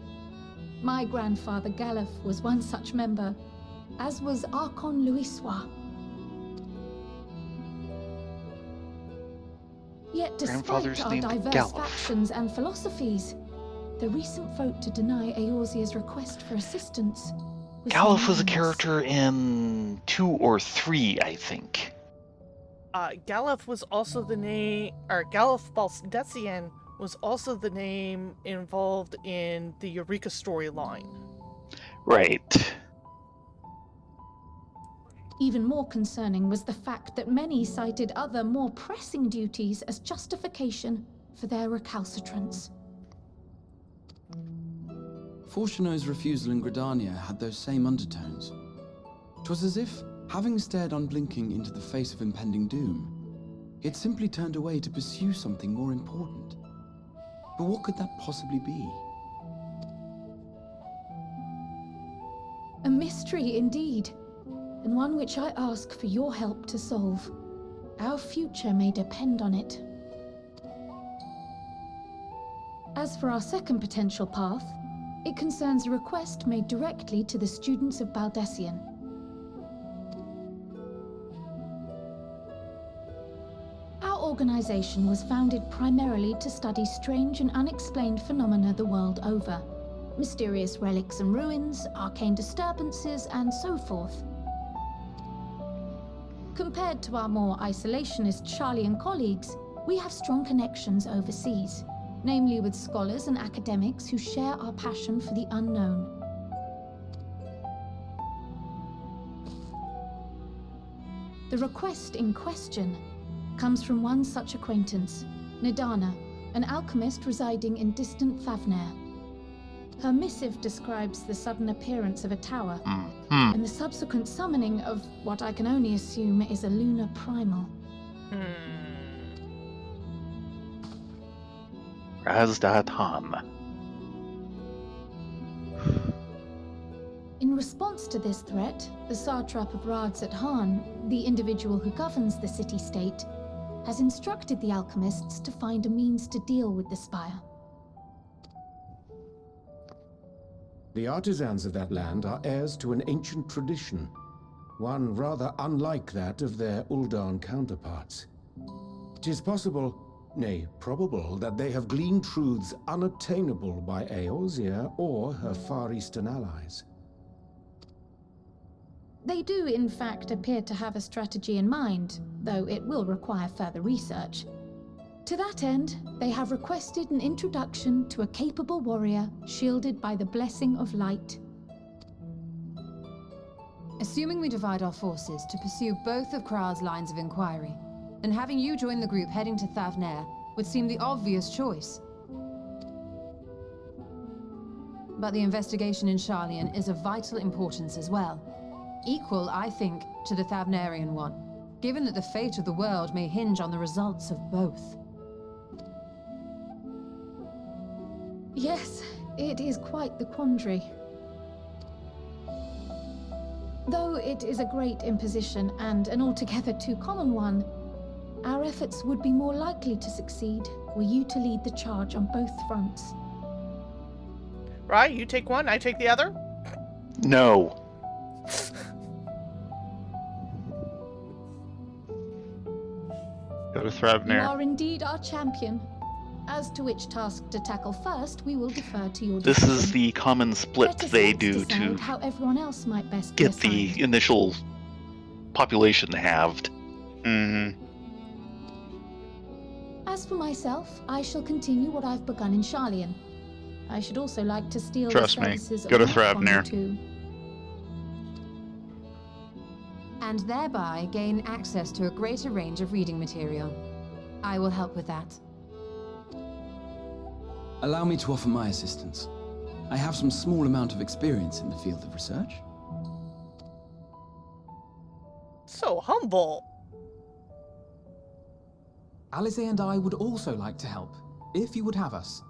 My grandfather Galef was one such member, as was Archon Louisois. Yet despite Grandfather's our named diverse Galef. factions and philosophies, the recent vote to deny Eorzea's request for assistance was Galef was a unanimous. character in 2 or 3, I think. Galef was also the name, or Galef Balsdecian was also the name involved in the Eureka storyline. Right. Even more concerning was the fact that many cited other, more pressing duties as justification for their recalcitrance. Fortuno's refusal in Gridania had those same undertones. 'Twas as if, having stared unblinking into the face of impending doom, he had simply turned away to pursue something more important. But what could that possibly be? A mystery indeed, and one which I ask for your help to solve. Our future may depend on it. As for our second potential path, it concerns a request made directly to the students of Baldecian. Our organization was founded primarily to study strange and unexplained phenomena the world over. Mysterious relics and ruins, arcane disturbances, and so forth. Compared to our more isolationist Sharlayan colleagues, we have strong connections overseas, namely with scholars and academics who share our passion for the unknown. The request in question comes from one such acquaintance, Nidana, an alchemist residing in distant Favnair. Her missive describes the sudden appearance of a tower, and the subsequent summoning of what I can only assume is a lunar primal. Razdat-Han. In response to this threat, the satrap of Radzat-Han, the individual who governs the city-state, has instructed the alchemists to find a means to deal with the spire. The artisans of that land are heirs to an ancient tradition, one rather unlike that of their Uldan counterparts. It is possible, nay, probable, that they have gleaned truths unattainable by Eorzea or her Far Eastern allies. They do, in fact, appear to have a strategy in mind, though it will require further research. To that end, they have requested an introduction to a capable warrior shielded by the blessing of light. Assuming we divide our forces to pursue both of Krar's lines of inquiry, then having you join the group heading to Thavnair would seem the obvious choice. But the investigation in Sharlayan is of vital importance as well. Equal, I think, to the Thavnarian one, given that the fate of the world may hinge on the results of both. Yes, it is quite the quandary. Though it is a great imposition and an altogether too common one, our efforts would be more likely to succeed were you to lead the charge on both fronts. Right, you take one, I take the other? No. Go to You Thrabnir. are indeed our champion. As to which task to tackle first, we will defer to your This decision. is the common split Let us they next do decide to how everyone else might best be get the assigned. initial population halved. Mm-hmm. As for myself, I shall continue what I've begun in Sharlayan. I should also like to steal Trust the me. services Go of to Mark from you Thrabnir. too. And thereby gain access to a greater range of reading material. I will help with that. Allow me to offer my assistance. I have some small amount of experience in the field of research. So humble. Alice and I would also like to help, if you would have us.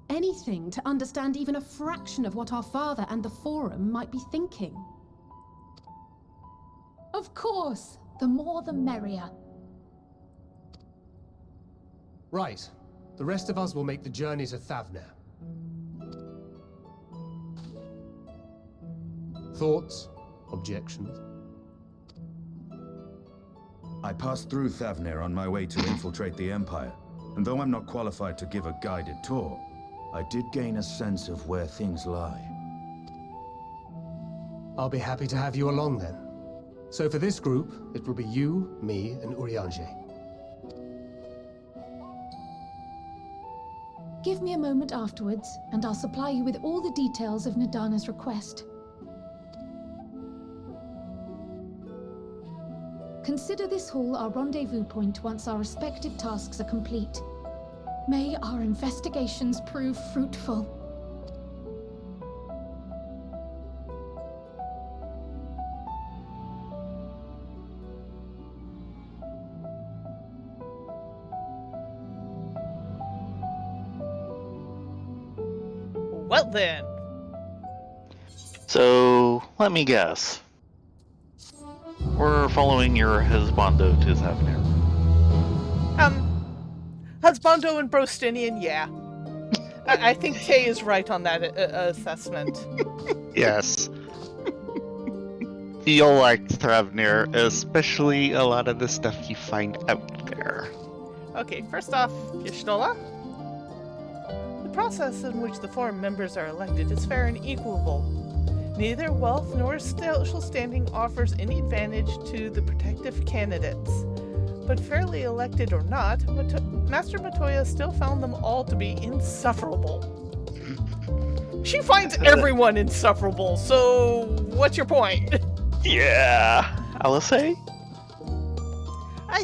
Anything to understand even a fraction of what our father and the Forum might be thinking. Of course, the more the merrier. Right. The rest of us will make the journey to Thavnair. Thoughts? Objections? I passed through Thavnair on my way to infiltrate the Empire, and though I'm not qualified to give a guided tour, I did gain a sense of where things lie. I'll be happy to have you along then. So for this group, it will be you, me, and Urianger. Give me a moment afterwards, and I'll supply you with all the details of Nadana's request. Consider this hall our rendezvous point once our respective tasks are complete. May our investigations prove fruitful. Well then. So, let me guess. We're following your husbando to Thavnair. Husbando and Brostinian, yeah. I think Tay is right on that assessment. Yes. You'll like Thrabnir, especially a lot of the stuff you find out there. Okay, first off, Yashnola. The process in which the Forum members are elected is fair and equitable. Neither wealth nor social standing offers any advantage to the protective candidates. But fairly elected or not, Master Matoya still found them all to be insufferable. She finds everyone insufferable, so what's your point? Yeah. Alice? I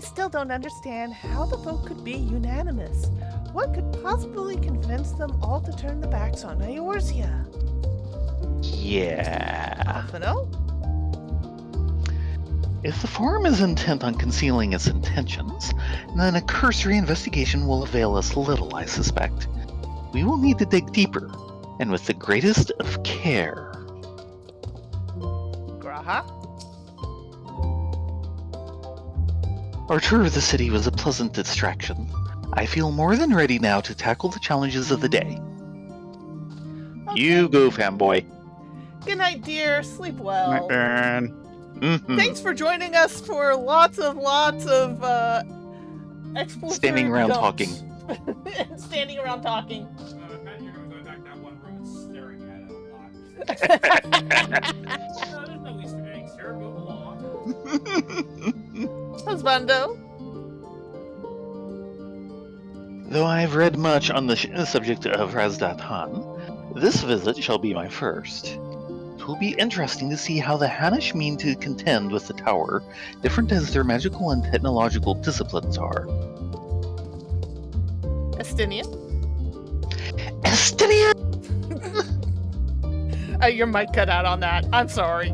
still don't understand how the vote could be unanimous. What could possibly convince them all to turn their backs on Eorzea? Yeah. Alphino? If the Forum is intent on concealing its intentions, then a cursory investigation will avail us little, I suspect. We will need to dig deeper, and with the greatest of care. Graha? Our tour of the city was a pleasant distraction. I feel more than ready now to tackle the challenges of the day. You go, fanboy. Good night, dear. Sleep well. Night, Baron. Mhm. Thanks for joining us for lots of explosive Standing around dumps. talking. Standing around talking. Imagine you're gonna go back that one room and staring at it a lot. No, there's no Easter eggs here. Move along. Husbando? Though I have read much on the subject of Razdat Han, this visit shall be my first. It will be interesting to see how the Hanish mean to contend with the Tower, different as their magical and technological disciplines are. Estinian? Estinian! Your mic cut out on that. I'm sorry.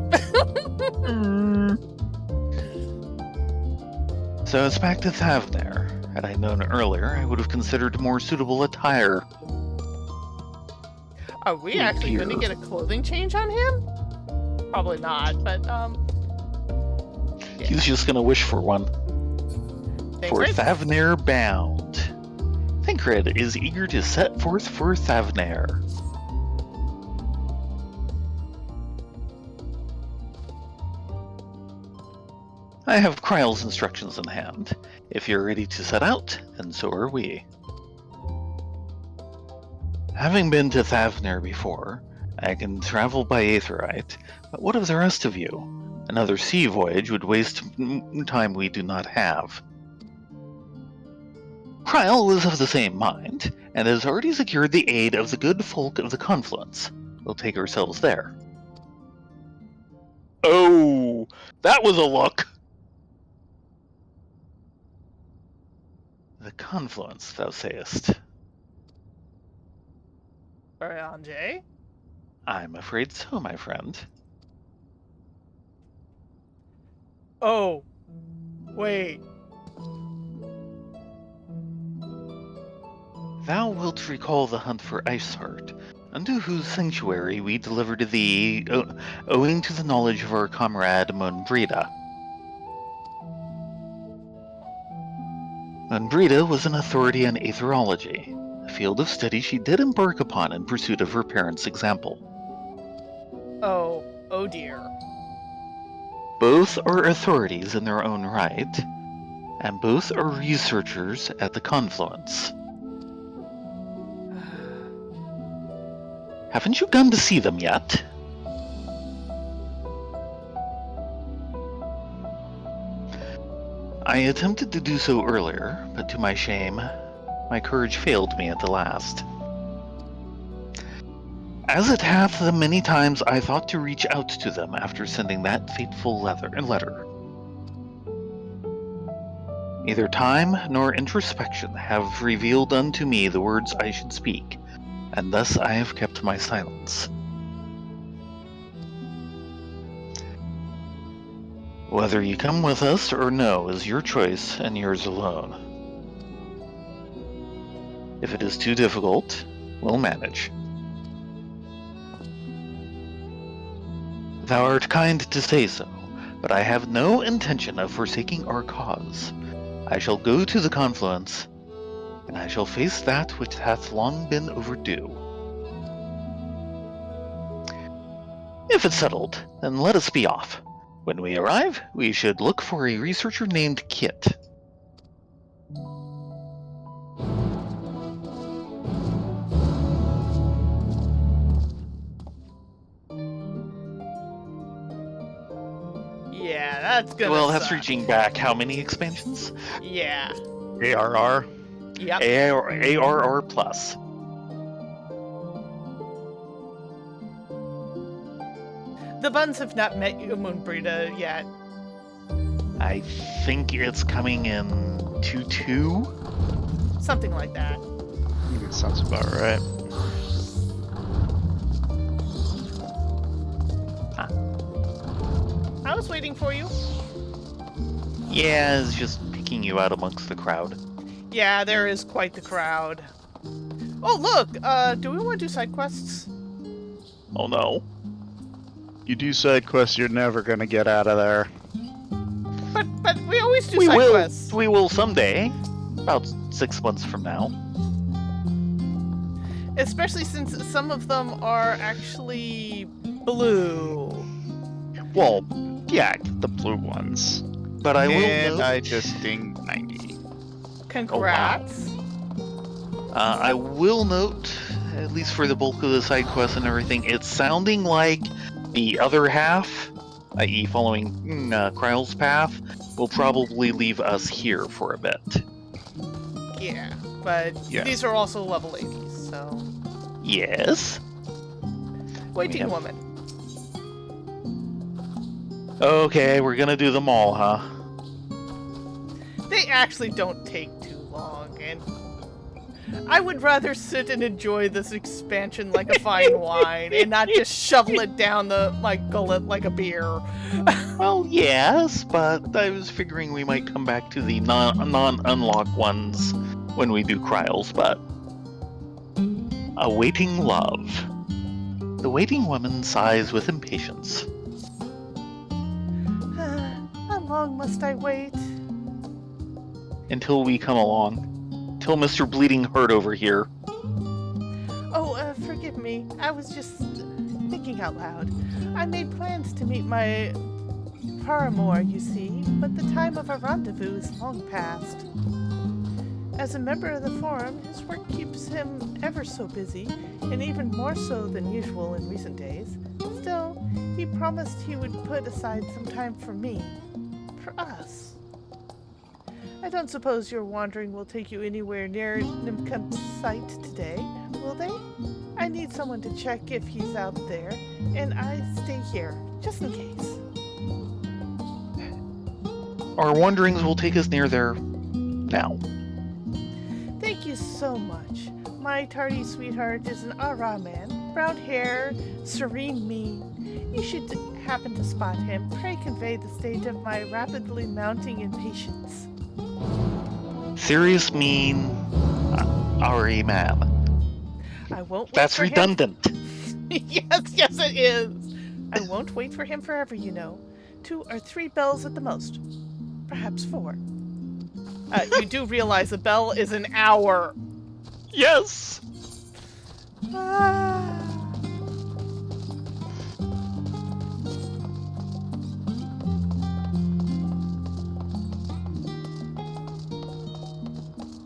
So it's back to Thavner. Had I known earlier, I would have considered more suitable attire. Are we actually going to get a clothing change on him? Probably not, but yeah. He's just gonna wish for one. For Thavner bound. Thancred is eager to set forth for Thavner. I have Kryle's instructions in hand. If you're ready to set out, then so are we. Having been to Thavner before, I can travel by Aetheryte, but what of the rest of you? Another sea voyage would waste time we do not have. Kryle was of the same mind, and has already secured the aid of the good folk of the Confluence. We'll take ourselves there. Oh, that was a look! The Confluence, thou sayest. Anjay? I'm afraid so, my friend. Oh, wait. Thou wilt recall the hunt for Iceheart, unto whose sanctuary we delivered thee, owing to the knowledge of our comrade Monbrida. Monbrida was an authority on aetherology, a field of study she did embark upon in pursuit of her parents' example. Oh dear. Both are authorities in their own right, and both are researchers at the Confluence. Haven't you gone to see them yet? I attempted to do so earlier, but to my shame, my courage failed me at the last. As it hath, the many times I thought to reach out to them after sending that fateful letter. Neither time nor introspection have revealed unto me the words I should speak, and thus I have kept my silence. Whether you come with us or no is your choice and yours alone. If it is too difficult, we'll manage. Thou art kind to say so, but I have no intention of forsaking our cause. I shall go to the Confluence, and I shall face that which hath long been overdue. If it's settled, then let us be off. When we arrive, we should look for a researcher named Kit. Yeah, that's gonna Well, that's suck. reaching back how many expansions? Yeah. ARR? Yep. ARR plus. The buns have not met Monbrida yet. I think it's coming in 2-2? Something like that. I think it sounds about right. I was waiting for you. Yeah, it's just picking you out amongst the crowd. Yeah, there is quite the crowd. Oh, look! Do we want to do side quests? Oh no. You do side quests, you're never gonna get out of there. But we always do We side will. quests. We will someday. About 6 months from now. Especially since some of them are actually blue. Well, yeah, the blue ones. But I will And note, I just dinged 90. Congrats. I will note, at least for the bulk of the side quests and everything, it's sounding like the other half, i.e. following Kryle's path, will probably leave us here for a bit. Yeah. but Yeah. these are also level 80s, so... Yes? Waiting have- woman. Okay, we're gonna do them all, huh? They actually don't take too long, and I would rather sit and enjoy this expansion like a fine wine and not just shovel it down my gullet like a beer. Well, yes, but I was figuring we might come back to the non-unlock ones when we do Cryals, but... Awaiting love. The waiting woman sighs with impatience. How long must I wait? Until we come along. Till Mr. Bleeding Heart over here. Oh, forgive me. I was just thinking out loud. I made plans to meet my paramour, you see, but the time of our rendezvous is long past. As a member of the Forum, his work keeps him ever so busy, and even more so than usual in recent days. Still, he promised he would put aside some time for me. For us. I don't suppose your wandering will take you anywhere near Nimkup's site today, will they? I need someone to check if he's out there, and I stay here, just in case. Our wanderings will take us near there now. Thank you so much. My tardy sweetheart is an Ara man, brown hair, serene mien. You should happen to spot him. Pray convey the state of my rapidly mounting impatience. Serious mean Ari man. I won't wait That's for him. redundant. Yes, it is. I won't wait for him forever, you know. 2 or 3 bells at the most. Perhaps 4. You do realize a bell is an hour. Yes!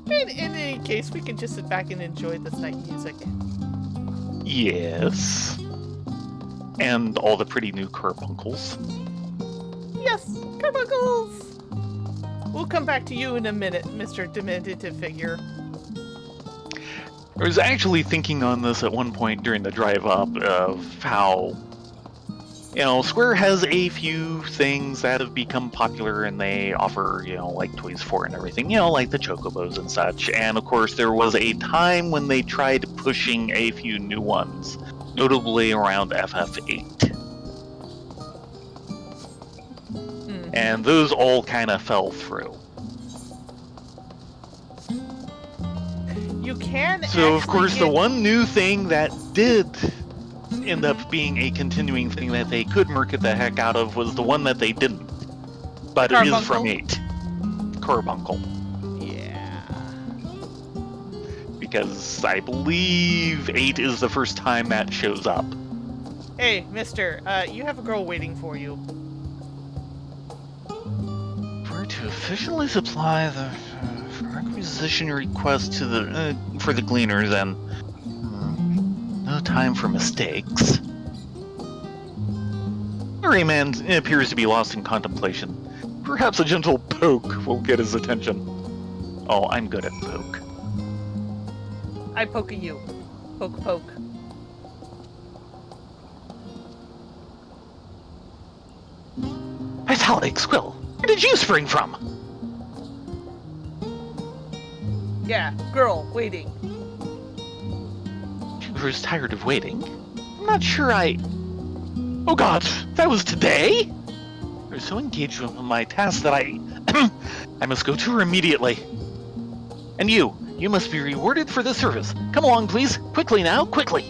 In any case, we can just sit back and enjoy this night music. Yes. And all the pretty new carbuncles. Yes, carbuncles! We'll come back to you in a minute, Mr. Diminutive Figure. I was actually thinking on this at one point during the drive up of how, you know, Square has a few things that have become popular and they offer, you know, like toys for and everything, you know, like the chocobos and such. And of course, there was a time when they tried pushing a few new ones, notably around FF8. And those all kind of fell through. You can So, of course, the get... one new thing that did end up being a continuing thing that they could market the heck out of was the one that they didn't. But it is from 8. Carbuncle. Yeah. Because I believe 8 is the first time that shows up. Hey, mister, you have a girl waiting for you. For to officially supply the requisition request to the for the gleaners and no time for mistakes. Rayman appears to be lost in contemplation. Perhaps a gentle poke will get his attention. Oh, I'm good at poke. I poke at you. Poke, poke. Vitalik, Squill, where did you spring from? Yeah, girl, waiting. Who's tired of waiting? I'm not sure Oh god, that was today? I was so engaged with my task that I must go to her immediately. And you must be rewarded for this service. Come along, please. Quickly now, quickly.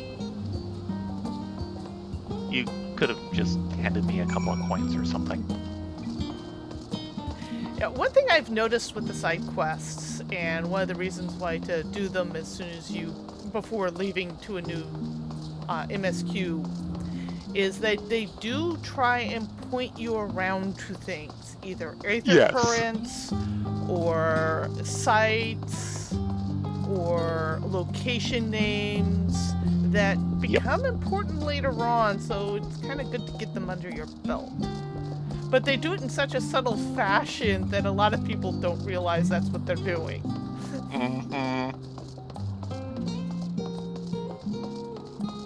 You could have just handed me a couple of coins or something. Yeah, one thing I've noticed with the side quests, and one of the reasons why to do them as soon as before leaving to a new MSQ, is that they do try and point you around to things, either aether currents, or sites, or location names that become important later on, so it's kind of good to get them under your belt. But they do it in such a subtle fashion that a lot of people don't realize that's what they're doing. Mm-hmm.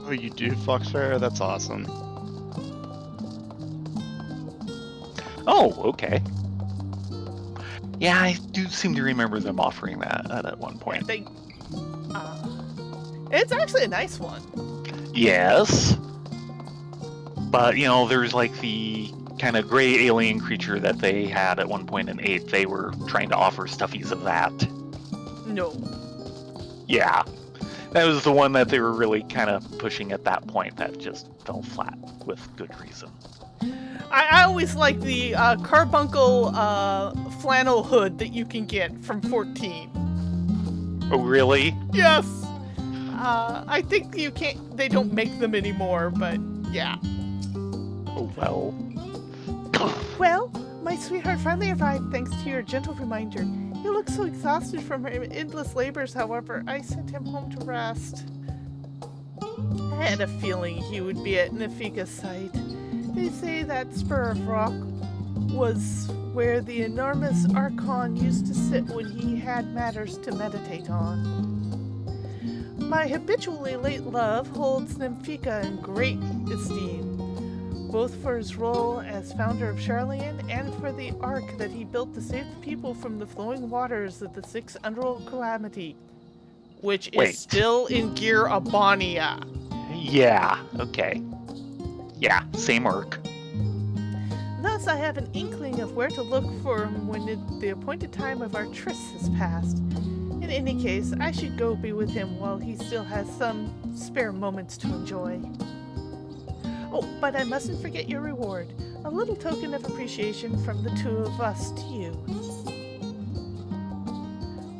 Oh, you do Foxfire? That's awesome. Oh, okay. Yeah, I do seem to remember them offering that at one point. They, it's actually a nice one. Yes. But, you know, there's like the kind of gray alien creature that they had at one point in 8. They were trying to offer stuffies of that. No. Yeah. That was the one that they were really kind of pushing at that point that just fell flat with good reason. I always like the carbuncle flannel hood that you can get from 14. Oh, really? Yes! I think you can't, they don't make them anymore, but yeah. Oh, well. Well, my sweetheart finally arrived thanks to your gentle reminder. He looks so exhausted from her endless labors, however, I sent him home to rest. I had a feeling he would be at Nafika's site. They say that spur of rock was where the enormous Archon used to sit when he had matters to meditate on. My habitually late love holds Nymphika in great esteem, both for his role as founder of Charlian and for the ark that he built to save the people from the flowing waters of the Sixth Underworld Calamity, which is still in Gear Abonia. Yeah, okay. Yeah, same arc. Thus, I have an inkling of where to look for him when the appointed time of our tryst has passed. In any case, I should go be with him while he still has some spare moments to enjoy. Oh, but I mustn't forget your reward. A little token of appreciation from the two of us to you.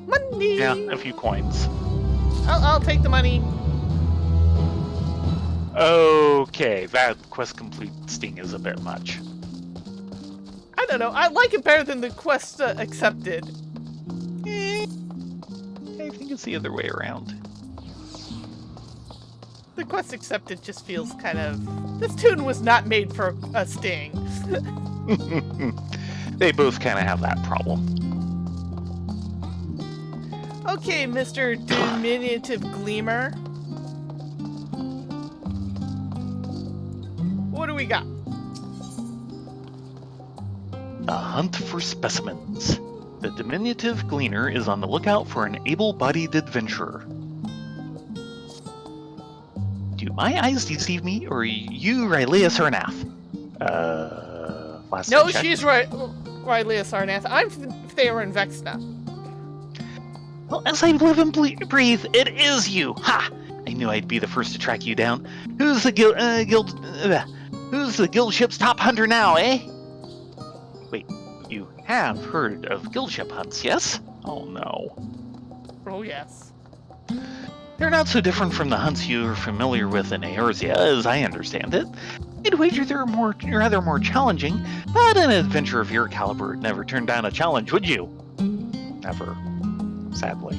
Money! Yeah, a few coins. I'll take the money. Okay, that quest complete sting is a bit much. I don't know. I like it better than the quest accepted. I think it's the other way around. The quest accepted just feels kind of... This tune was not made for a sting. They both kind of have that problem. Okay, Mr. Diminutive Gleamer. What do we got? A hunt for specimens. The diminutive gleaner is on the lookout for an able-bodied adventurer. Do my eyes deceive me, or are you Rylea Sarnath? No, she's Rylea Sarnath. I'm Theron Vexna. Well, as I live and breathe, it is you! Ha! I knew I'd be the first to track you down. Who's the who's the guild ship's top hunter now, eh? Wait, you have heard of guild ship hunts, yes? Oh no. Oh yes. They're not so different from the hunts you're familiar with in Eorzea, as I understand it. I'd wager they're rather more challenging, but an adventurer of your caliber would never turn down a challenge, would you? Never. Sadly.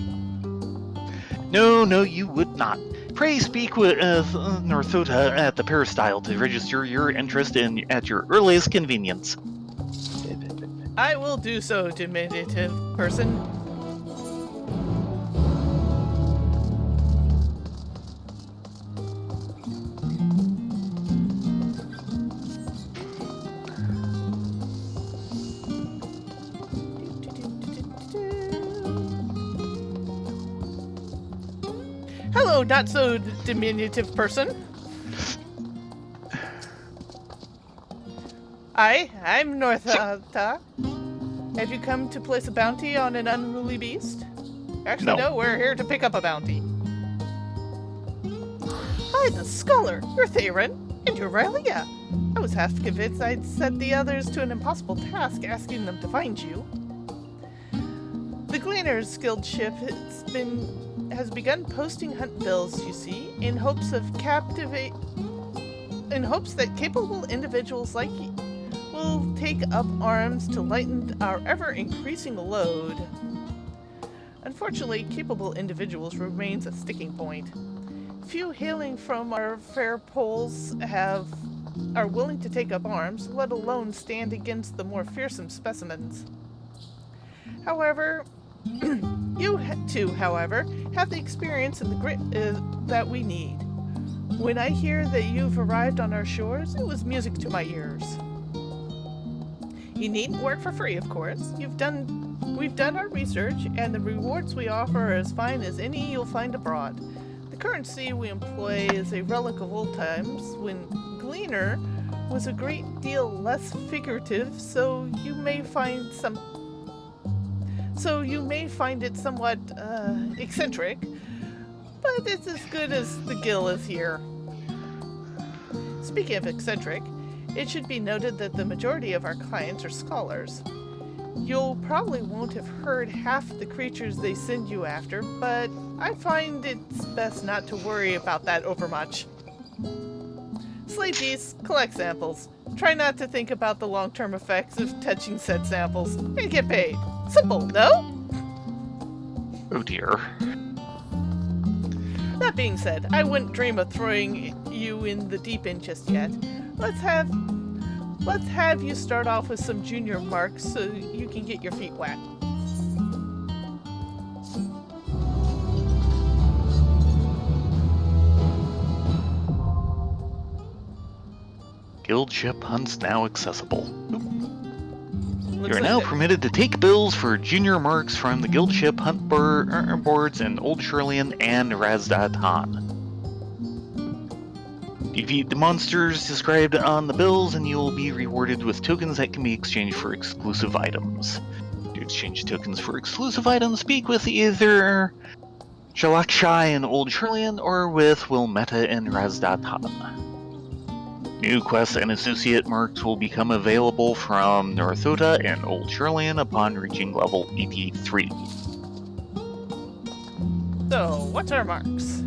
No, you would not. Pray speak with Northota at the Peristyle to register your interest at your earliest convenience. I will do so, diminutive person. Hello, not so diminutive person. I'm Northota. Have you come to place a bounty on an unruly beast? Actually, no, we're here to pick up a bounty. By the Scholar, you're Theron, and you're Rylea. I was half convinced I'd set the others to an impossible task asking them to find you. The Gleaner's Guild ship has begun posting hunt bills, you see, in hopes that capable individuals like you will take up arms to lighten our ever-increasing load. Unfortunately, capable individuals remains a sticking point. Few hailing from our fair poles are willing to take up arms, let alone stand against the more fearsome specimens. However, You two, however, have the experience and the grit that we need. When I hear that you've arrived on our shores, it was music to my ears. You needn't work for free, of course. We've done our research, and the rewards we offer are as fine as any you'll find abroad. The currency we employ is a relic of old times, when Gleaner was a great deal less figurative, so you may find it somewhat eccentric, but it's as good as the gill is here. Speaking of eccentric, it should be noted that the majority of our clients are scholars. You probably won't have heard half the creatures they send you after, but I find it's best not to worry about that overmuch. Slay these, collect samples. Try not to think about the long-term effects of touching said samples, and get paid. Simple, no? Oh dear. That being said, I wouldn't dream of throwing you in the deep end just yet. Let's have you start off with some junior marks so you can get your feet wet. Guild ship hunts now accessible. Looks You're like now that- permitted to take bills for junior marks from the guild ship hunt boards in Old Shirlian and Razdatan. Defeat the monsters described on the bills and you will be rewarded with tokens that can be exchanged for exclusive items. To exchange tokens for exclusive items, speak with either Shalakshai in Old Shirlian or with Wilmetta in Razdatan. New quests and associate marks will become available from Northota and Old Shirlian upon reaching level 83. So, what's our marks?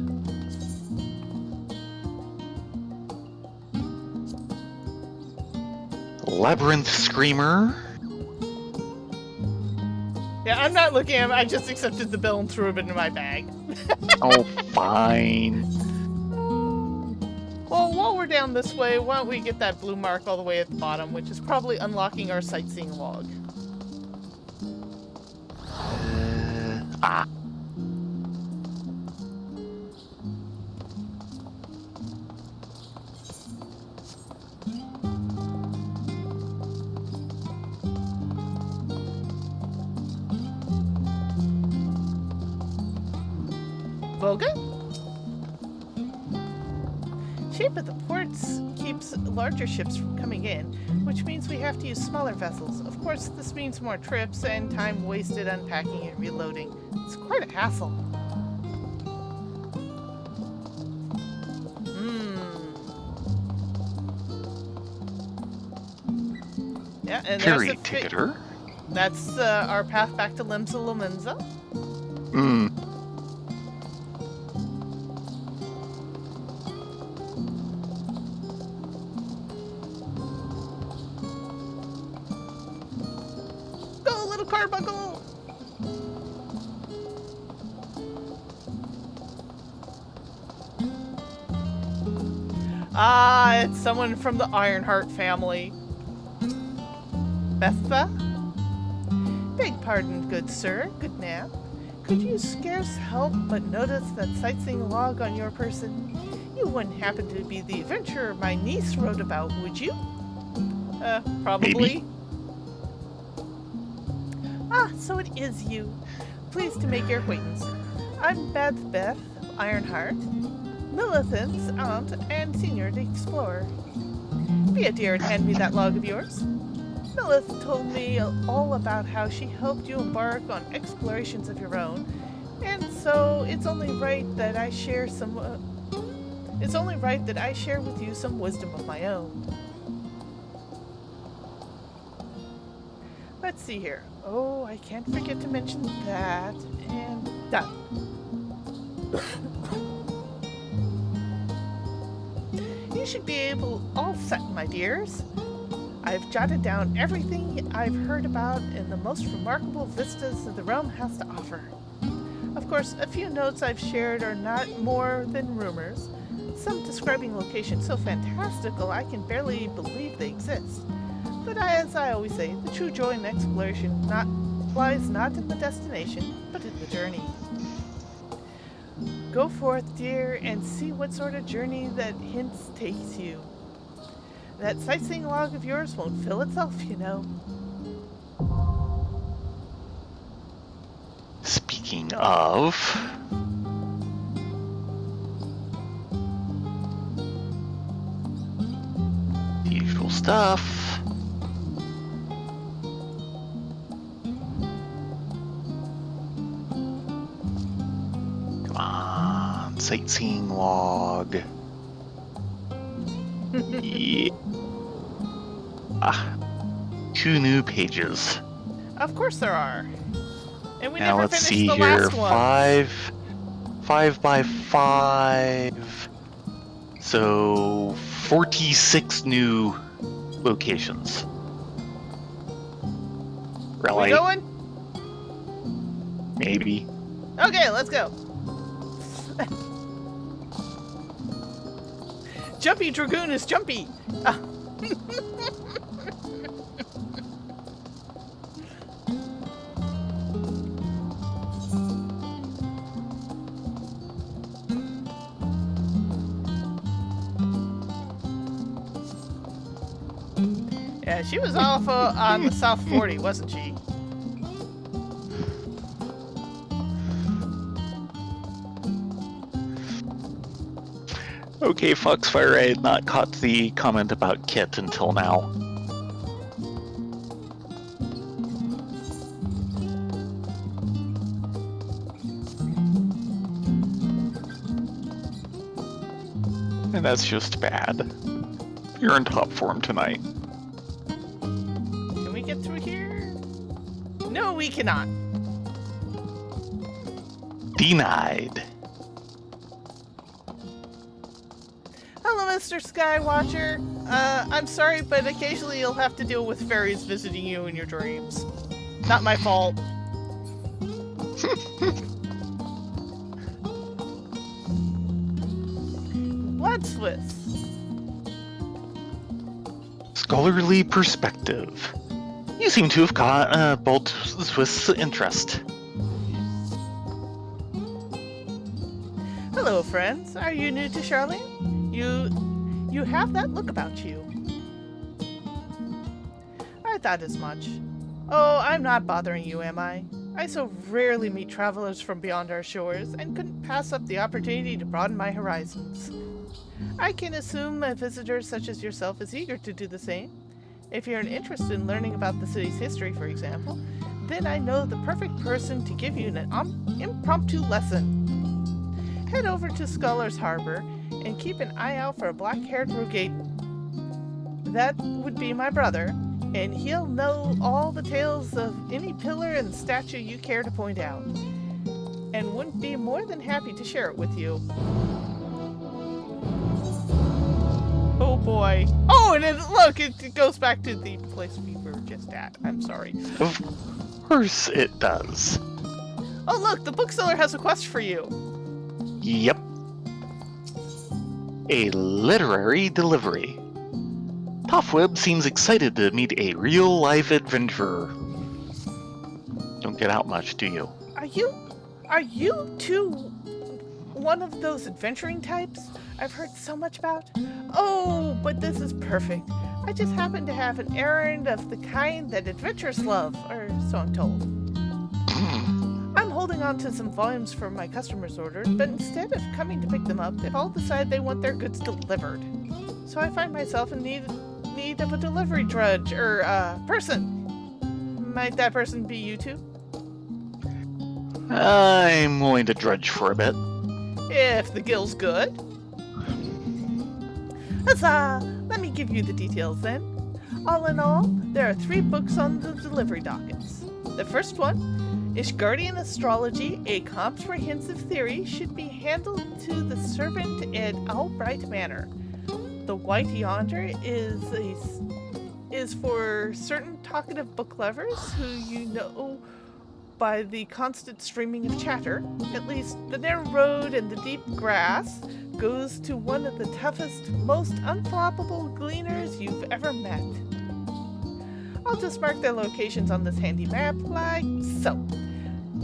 Labyrinth Screamer. Yeah, I'm not looking at him, I just accepted the bill and threw it into my bag. Oh, fine. Well, while we're down this way, why don't we get that blue mark all the way at the bottom, which is probably unlocking our sightseeing log. Ah. Voga? Shape of the ports keeps larger ships from coming in, which means we have to use smaller vessels. Of course, this means more trips and time wasted unpacking and reloading. It's quite a hassle. Yeah, and Ferry there's a ticketer. That's our path back to Limsa Lumenza. Hmm. Go, little carbuncle! Ah, it's someone from the Ironheart family. Betha? Beg pardon, good sir, good ma'am. Could you scarce help but notice that sightseeing log on your person? You wouldn't happen to be the adventurer my niece wrote about, would you? Probably. Maybe. Ah, so it is you. Pleased to make your acquaintance. I'm Beth Ironheart, Millicent's aunt and senior explorer. Be a dear and hand me that log of yours. Lilith told me all about how she helped you embark on explorations of your own, and so it's only right that I share with you some wisdom of my own. Let's see here. Oh, I can't forget to mention that, and done. You should be all set, my dears. I've jotted down everything I've heard about in the most remarkable vistas that the realm has to offer. Of course, a few notes I've shared are not more than rumors, some describing locations so fantastical I can barely believe they exist. But as I always say, the true joy in exploration lies not in the destination, but in the journey. Go forth, dear, and see what sort of journey that hint takes you. That sightseeing log of yours won't fill itself, you know. Speaking of... the usual stuff. Come on, sightseeing log. Yeah. 2 new pages. Of course there are. And we Now never let's finished see the here. last one. 5 by 5. So 46 new locations. Really? We going? Maybe. Okay, let's go. Jumpy Dragoon is jumpy. Yeah, she was off on the South 40, wasn't she? Okay, Foxfire, I had not caught the comment about Kit until now. And that's just bad. You're in top form tonight. Can we get through here? No, we cannot. Denied. Hello, Mr. Skywatcher. I'm sorry, but occasionally you'll have to deal with fairies visiting you in your dreams. Not my fault. Blood Swiss. Scholarly perspective. You seem to have caught bold Swiss interest. Hello, friends. Are you new to Charlene? You have that look about you. I thought as much. Oh, I'm not bothering you, am I? I so rarely meet travelers from beyond our shores, and couldn't pass up the opportunity to broaden my horizons. I can assume a visitor such as yourself is eager to do the same. If you're interested in learning about the city's history, for example, then I know the perfect person to give you an impromptu lesson. Head over to Scholar's Harbor and keep an eye out for a black-haired Rogaden. That would be my brother, and he'll know all the tales of any pillar and statue you care to point out, and wouldn't be more than happy to share it with you. Oh boy. Oh, and look, it goes back to the place we were just at. I'm sorry. Of course it does. Oh look, the bookseller has a quest for you. Yep. A literary delivery. Toffweb seems excited to meet a real-life adventurer. Don't get out much, do you? Are you two one of those adventuring types I've heard so much about? Oh, but this is perfect. I just happen to have an errand of the kind that adventurers love, or so I'm told. I'm holding on to some volumes for my customers' orders, but instead of coming to pick them up, they've all decided they want their goods delivered. So I find myself in need of a delivery drudge, or person. Might that person be you two? I'm willing to drudge for a bit. If the gill's good. Huzzah! Let me give you the details then. All in all, there are 3 books on the delivery dockets. The first one, Ishgardian Astrology, a comprehensive theory, should be handled to the servant at Owlbright Manor. The white yonder is for certain talkative book lovers who you know by the constant streaming of chatter. At least the narrow road and the deep grass goes to one of the toughest, most unflappable gleaners you've ever met. I'll just mark their locations on this handy map like so.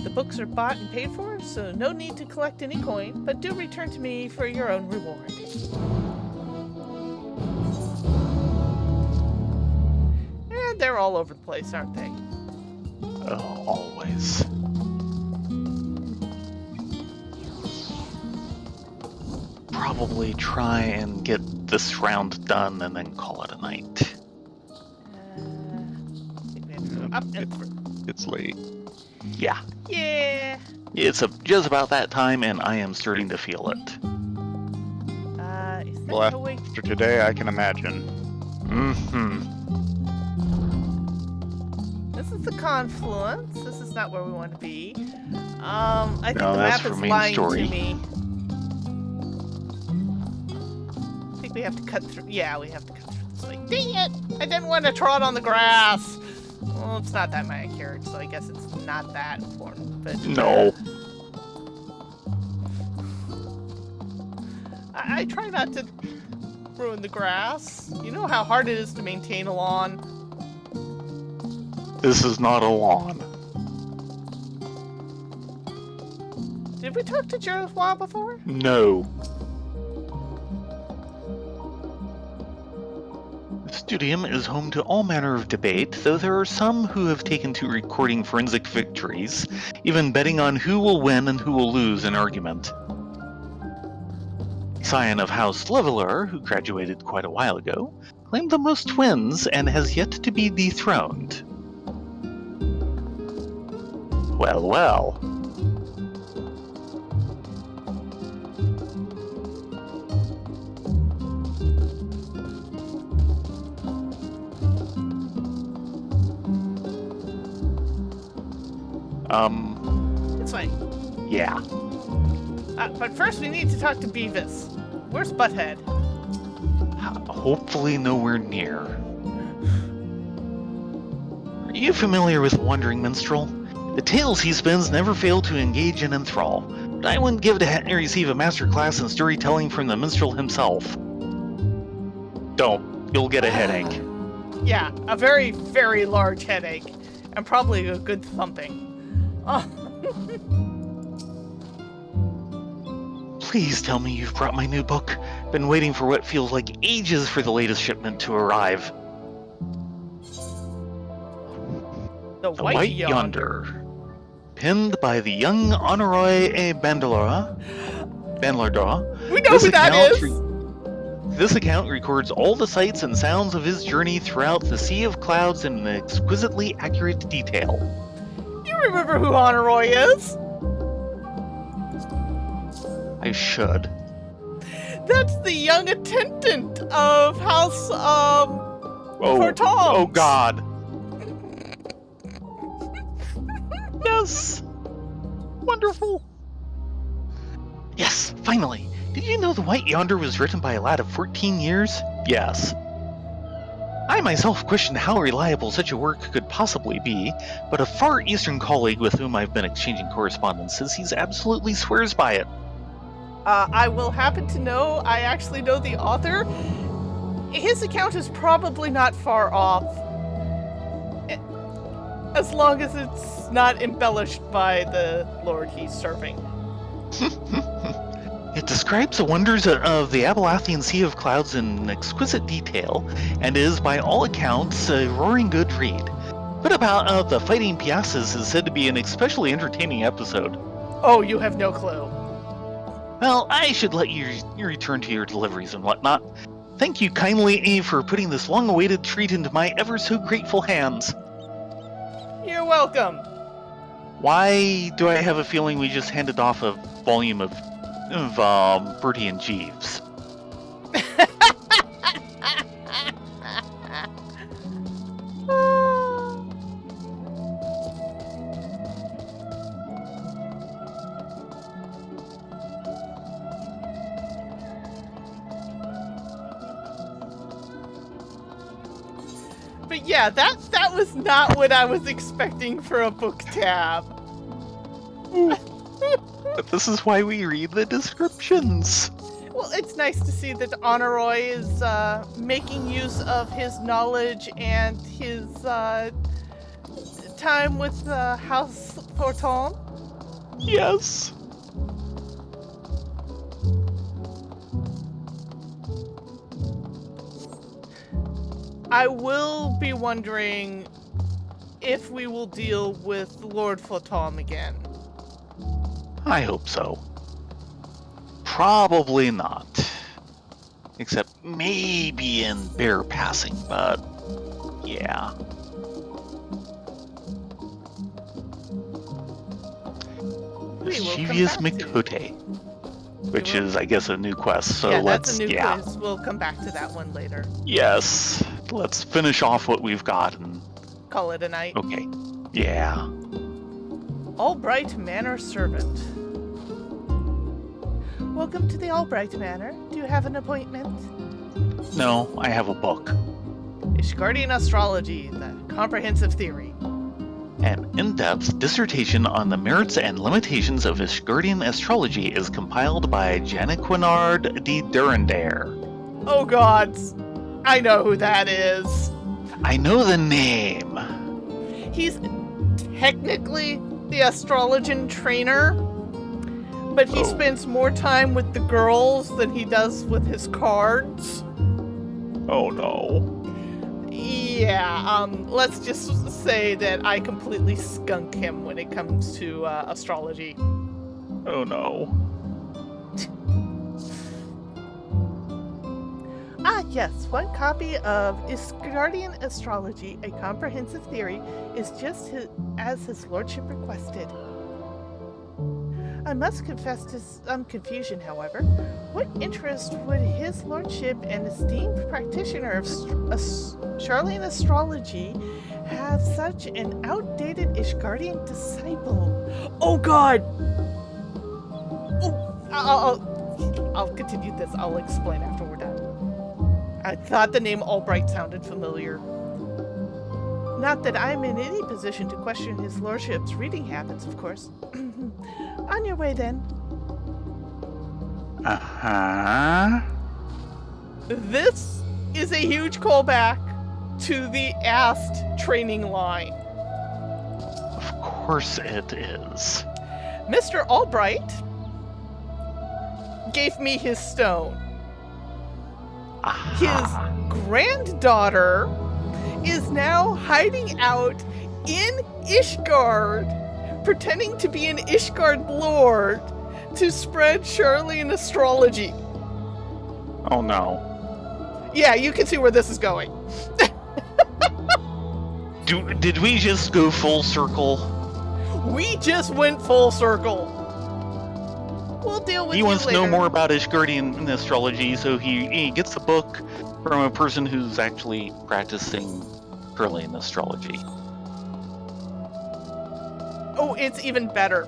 The books are bought and paid for, so no need to collect any coin, but do return to me for your own reward. And they're all over the place, aren't they? Oh, always. Probably try and get this round done and then call it a night. I think we have to go up and through. It's late. Yeah. Yeah. It's just about that time, and I am starting to feel it. Is that Well, no way? after today, I can imagine. Mm-hmm. This is the confluence. This is not where we want to be. I think No, the that's map for is main lying story. to me. I think we have to cut through. Yeah, we have to cut through this way. Dang it! I didn't want to trot on the grass. Well, it's not that manicured, so I guess it's not that important. But No. I try not to ruin the grass. You know how hard it is to maintain a lawn. This is not a lawn. Did we talk to Jeremiah before? No. The Studium is home to all manner of debate, though there are some who have taken to recording forensic victories, even betting on who will win and who will lose an argument. Scion of House Leveler, who graduated quite a while ago, claimed the most twins and has yet to be dethroned. Well, well. It's fine. Yeah. But first we need to talk to Beavis. Where's Butthead? Hopefully nowhere near. Are you familiar with Wandering Minstrel? The tales he spins never fail to engage and enthrall, but I wouldn't give to receive a master class in storytelling from the minstrel himself. Don't. You'll get a headache. Yeah, a very, very large headache. And probably a good thumping. Oh. Please tell me you've brought my new book. Been waiting for what feels like ages for the latest shipment to arrive. The White Yonder. Pinned by the young Honoroi A. Bandalora. We know who that is! This account records all the sights and sounds of his journey throughout the Sea of Clouds in exquisitely accurate detail. You remember who Honoroi is? I should. That's the young attendant of House, Tom. Oh God. Yes! Wonderful! Yes, finally! Did you know The White Yonder was written by a lad of 14 years? Yes. I myself questioned how reliable such a work could possibly be, but a far eastern colleague with whom I've been exchanging correspondence says he absolutely swears by it. I will happen to know, I actually know the author. His account is probably not far off. As long as it's not embellished by the lord he's serving. It describes the wonders of the Abelathian Sea of Clouds in exquisite detail, and is, by all accounts, a roaring good read. But about the fighting piazzas is said to be an especially entertaining episode. Oh, you have no clue. Well, I should let you return to your deliveries and whatnot. Thank you kindly for putting this long-awaited treat into my ever-so-grateful hands. You're welcome. Why do I have a feeling we just handed off a volume of Bertie and Jeeves? But yeah, that was not what I was expecting for a book tab. But this is why we read the descriptions. Well, Well, it's nice to see that Honoroy is making use of his knowledge and his time with House Forton. Yes. I will be wondering if we will deal with Lord Forton again. I hope so. Probably not. Except maybe in bare passing, but yeah. We will come Mischievous back to it. McCote, which We will- is, I guess, a new quest. So yeah, let's, that's a new yeah, quiz. We'll come back to that one later. yes. Let's finish off what we've got and Call it a night. okay, yeah. Albright Manor Servant. Welcome to the Albright Manor. Do you have an appointment? No, I have a book. Ishgardian Astrology, the Comprehensive Theory. An in-depth dissertation on the merits and limitations of Ishgardian astrology is compiled by Janiquinard de Durandare. Oh gods, I know who that is. I know the name. He's technically the astrologian trainer, but he spends more time with the girls than he does with his cards. Oh no. Yeah, let's just say that I completely skunk him when it comes to astrology. Oh no. Ah, yes, one copy of Ishgardian Astrology, a Comprehensive Theory, is just as his lordship requested. I must confess to some confusion, however. What interest would his lordship, an esteemed practitioner of Charlian astrology, have such an outdated Ishgardian disciple? Oh god! Oh, I'll continue this. I'll explain after we're done. I thought the name Albright sounded familiar. Not that I'm in any position to question his lordship's reading habits, of course. On your way, then. Uh-huh. This is a huge callback to the Ast training line. Of course it is. Mr. Albright gave me his stone. Aha. His granddaughter is now hiding out in Ishgard, pretending to be an Ishgard lord to spread Charlian astrology. Oh no. Yeah, you can see where this is going. Did we just go full circle? We just went full circle. We'll deal with He you wants to later. know more about Ishgardian astrology, so he gets the book from a person who's actually practicing Charlian astrology. Oh, it's even better.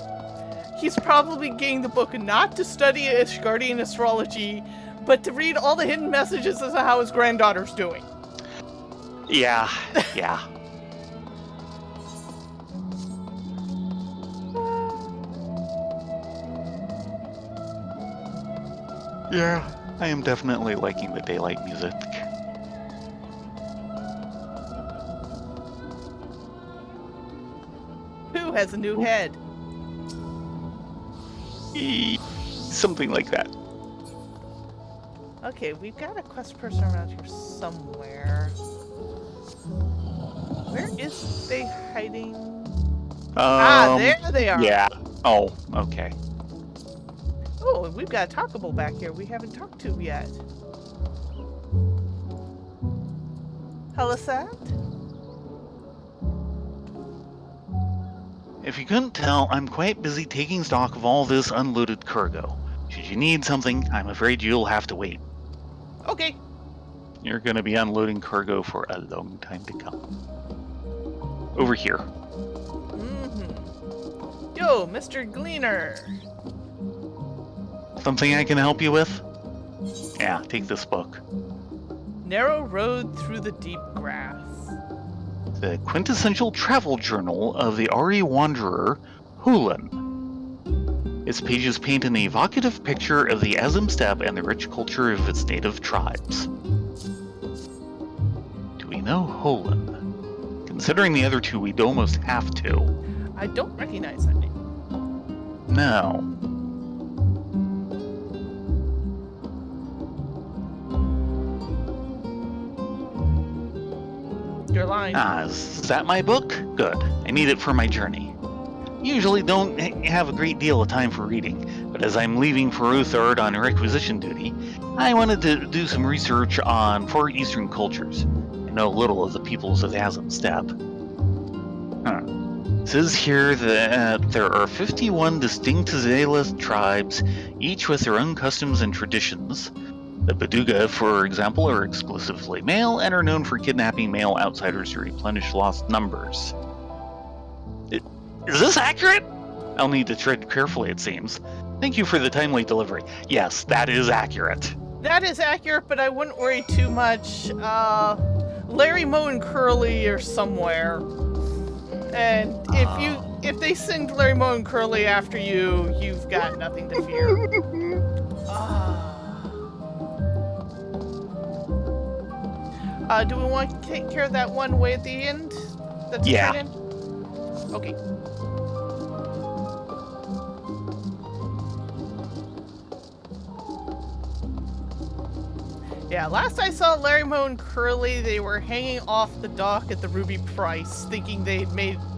He's probably getting the book not to study Ishgardian astrology, but to read all the hidden messages as to how his granddaughter's doing. Yeah, yeah. Yeah, I am definitely liking the daylight music. Who has a new head? Something like that. Okay, we've got a quest person around here somewhere. Where is they hiding? There they are. Yeah. Oh, okay. Oh, we've got a talkable back here we haven't talked to yet. Helisand? If you couldn't tell, I'm quite busy taking stock of all this unloaded cargo. Should you need something, I'm afraid you'll have to wait. Okay. You're gonna be unloading cargo for a long time to come. Over here. Mm-hmm. Yo, Mr. Gleaner. Something I can help you with? Yeah, take this book. Narrow Road Through the Deep Grass. The quintessential travel journal of the Ari wanderer, Hulan. Its pages paint an evocative picture of the Azim Steppe and the rich culture of its native tribes. Do we know Holland? Considering the other two, we'd almost have to. I don't recognize that name. No. Your line. Is that my book? Good. I need it for my journey. Usually don't have a great deal of time for reading, but as I'm leaving for Uthard on requisition duty, I wanted to do some research on Far Eastern cultures. I know little of the peoples of the Azim Steppe. It says here that there are 51 distinct Azalith tribes, each with their own customs and traditions. The Baduga, for example, are exclusively male and are known for kidnapping male outsiders to replenish lost numbers. Is this accurate? I'll need to tread carefully, it seems. Thank you for the timely delivery. Yes, that is accurate. That is accurate, but I wouldn't worry too much. Larry, Moe, and Curly are somewhere. And if they send Larry, Moe, and Curly after you, you've got nothing to fear. Do we want to take care of that one way at the end? That's yeah. Right in? Okay. Yeah, last I saw Larry, Moe, and Curly, they were hanging off the dock at the Ruby Price, thinking they'd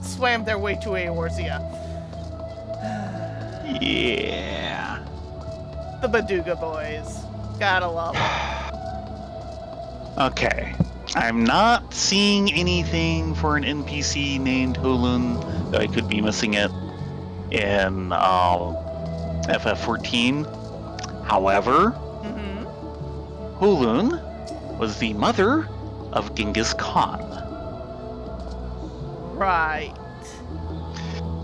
swam their way to Eorzea. Yeah. The Baduga boys. Gotta love them. Okay. I'm not seeing anything for an NPC named Holun, though I could be missing it in FF14. However, Holun was the mother of Genghis Khan. Right.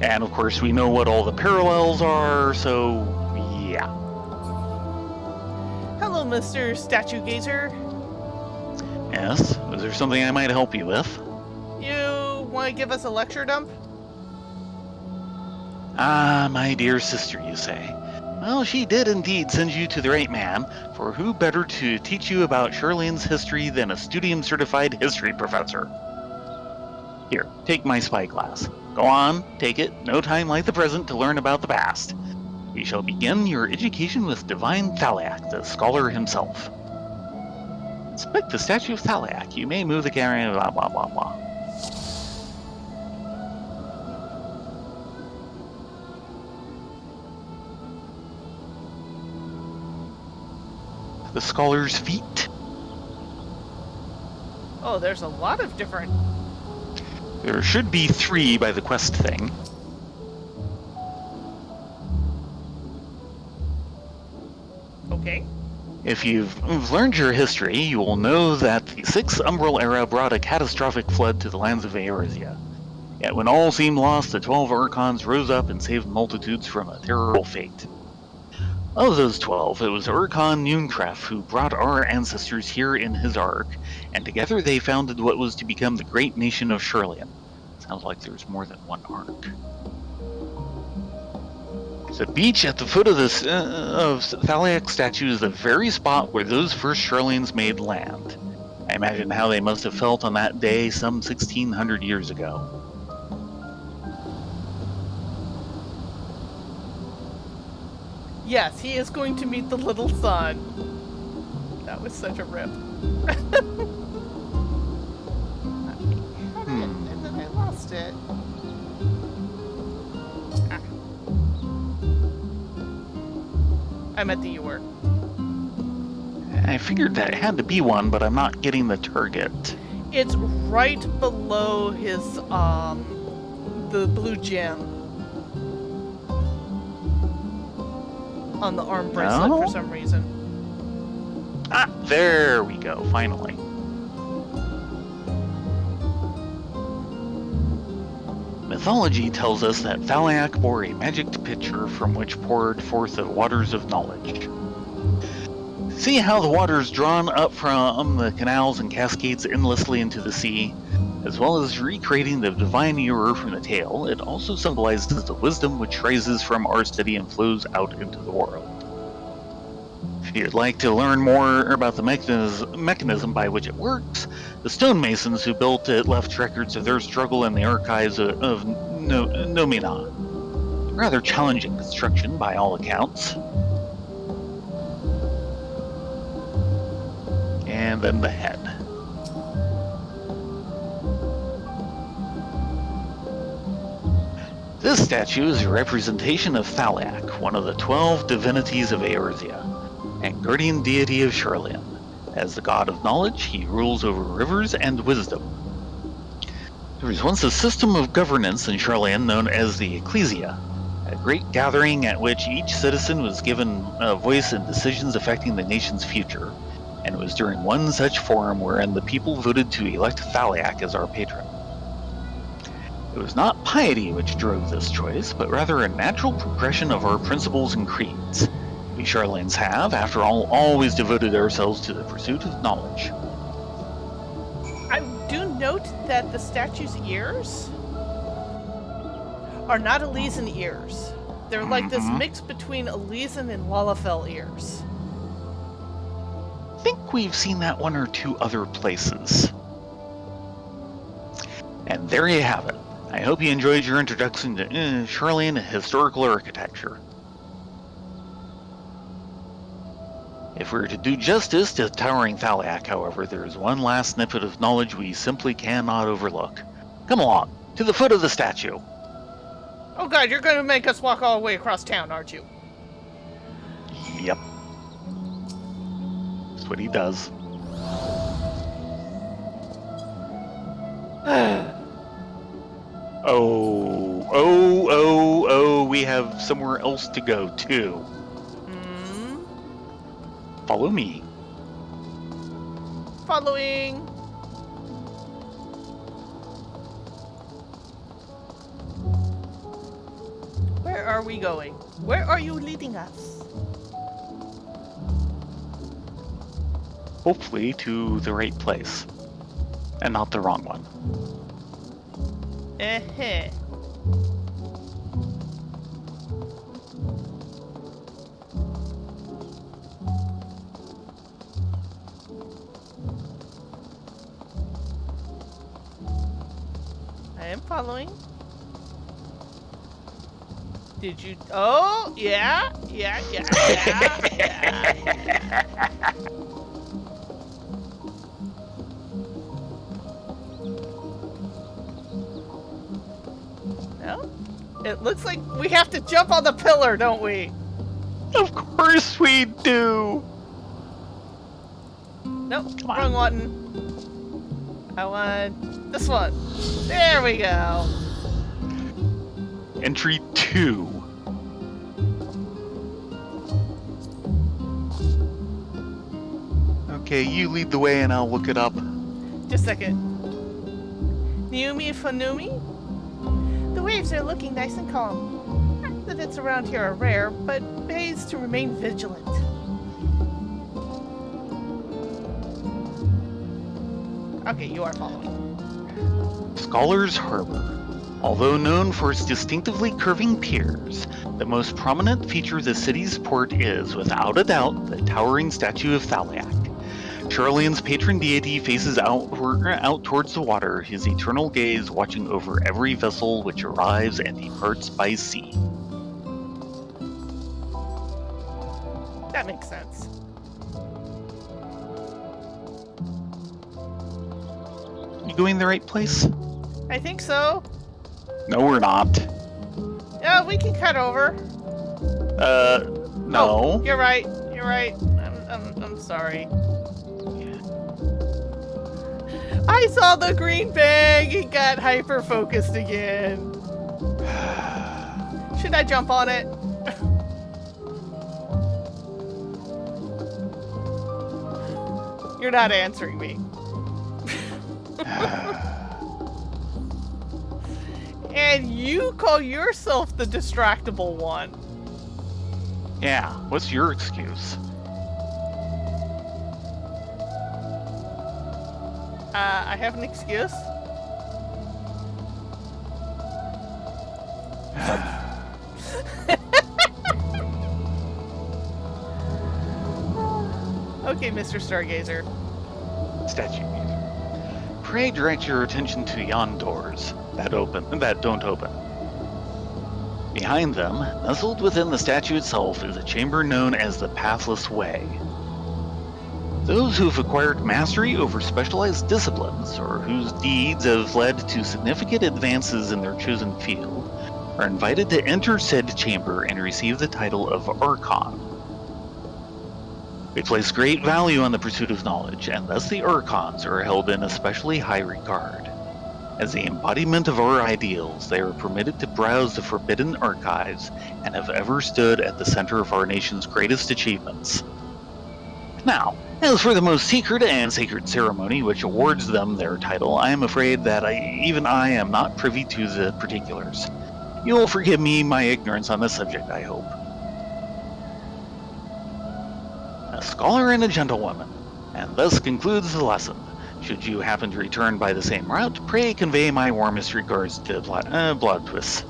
And of course we know what all the parallels are, so yeah. Hello, Mr. Statue Gazer. Yes? Was there something I might help you with? You want to give us a lecture dump? Ah, my dear sister, you say. Well, she did indeed send you to the right man, for who better to teach you about Sherlian's history than a Studium-certified history professor? Here, take my spyglass. Go on, take it. No time like the present to learn about the past. We shall begin your education with Divine Thaliak, the scholar himself. Inspect the statue of Thaliak. You may move the camera, blah blah blah blah. The scholar's feet. Oh, there's a lot of different... There should be 3 by the quest thing. Okay. If you've learned your history, you will know that the 6th Umbral Era brought a catastrophic flood to the lands of Eorzea. Yet when all seemed lost, the 12 Archons rose up and saved multitudes from a terrible fate. Of those 12, it was Urkon Nunkref who brought our ancestors here in his ark, and together they founded what was to become the great nation of Sherlian. Sounds like there's more than one ark. The beach at the foot of this of Thaliak statue is the very spot where those first Sherlians made land. I imagine how they must have felt on that day some 1600 years ago. Yes, he is going to meet the little son. That was such a rip. And then I lost it. Ah. I'm at the U-word. I figured that it had to be one, but I'm not getting the target. It's right below his, the blue gem. On the arm bracelet for some reason. Ah, there we go, finally. Mythology tells us that Thaliak bore a magic pitcher from which poured forth the waters of knowledge. See how the water is drawn up from the canals and cascades endlessly into the sea? As well as recreating the divine mirror from the tale, it also symbolizes the wisdom which rises from our city and flows out into the world. If you'd like to learn more about the mechanism by which it works, the stonemasons who built it left records of their struggle in the archives of Nomina. Rather challenging construction by all accounts. And then the head. This statue is a representation of Thaliak, one of the 12 divinities of Eorzea, and guardian deity of Charlian. As the god of knowledge, he rules over rivers and wisdom. There was once a system of governance in Charlian known as the Ecclesia, a great gathering at which each citizen was given a voice in decisions affecting the nation's future, and it was during one such forum wherein the people voted to elect Thaliak as our patron. It was not piety which drove this choice, but rather a natural progression of our principles and creeds. We Charlians have, after all, always devoted ourselves to the pursuit of knowledge. I do note that the statue's ears are not Elysian ears. They're like this mix between Elysian and Lalafell ears. I think we've seen that one or two other places. And there you have it. I hope you enjoyed your introduction to Charlian historical architecture. If we were to do justice to towering Thaliak, however, there is one last snippet of knowledge we simply cannot overlook. Come along, to the foot of the statue. Oh god, you're going to make us walk all the way across town, aren't you? Yep. That's what he does. Oh, we have somewhere else to go, too. Follow me. Following. Where are we going? Where are you leading us? Hopefully to the right place. And not the wrong one. Eh-heh. I am following. Did you? Oh, yeah. No? It looks like we have to jump on the pillar, don't we? Of course we do. Nope, wrong one. I want this one. There we go. Entry 2. Okay, you lead the way and I'll look it up. Just a second. Niumi Fanumi? The waves are looking nice and calm. Not that it's around here are rare, but pays to remain vigilant. Okay, you are following. Scholars Harbor. Although known for its distinctively curving piers, the most prominent feature of the city's port is, without a doubt, the towering statue of Thaliak. Charlian's patron deity faces out towards the water, his eternal gaze watching over every vessel which arrives and departs by sea. That makes sense. You going the right place? I think so. No, we're not. Yeah, we can cut over. No. Oh, you're right. I'm sorry. I saw the green bag. It got hyper-focused again. Should I jump on it? You're not answering me. And you call yourself the distractible one. Yeah, what's your excuse? I have an excuse. Okay, Mr. Stargazer. Statue gazer. Pray direct your attention to yon doors that don't open. Behind them, nestled within the statue itself, is a chamber known as the Pathless Way. Those who have acquired mastery over specialized disciplines, or whose deeds have led to significant advances in their chosen field, are invited to enter said chamber and receive the title of Archon. We place great value on the pursuit of knowledge, and thus the Archons are held in especially high regard. As the embodiment of our ideals, they are permitted to browse the forbidden archives and have ever stood at the center of our nation's greatest achievements. Now, as for the most secret and sacred ceremony which awards them their title, I am afraid that even I am not privy to the particulars. You will forgive me my ignorance on this subject, I hope. A scholar and a gentlewoman, and thus concludes the lesson. Should you happen to return by the same route, pray convey my warmest regards to Bloodtwist.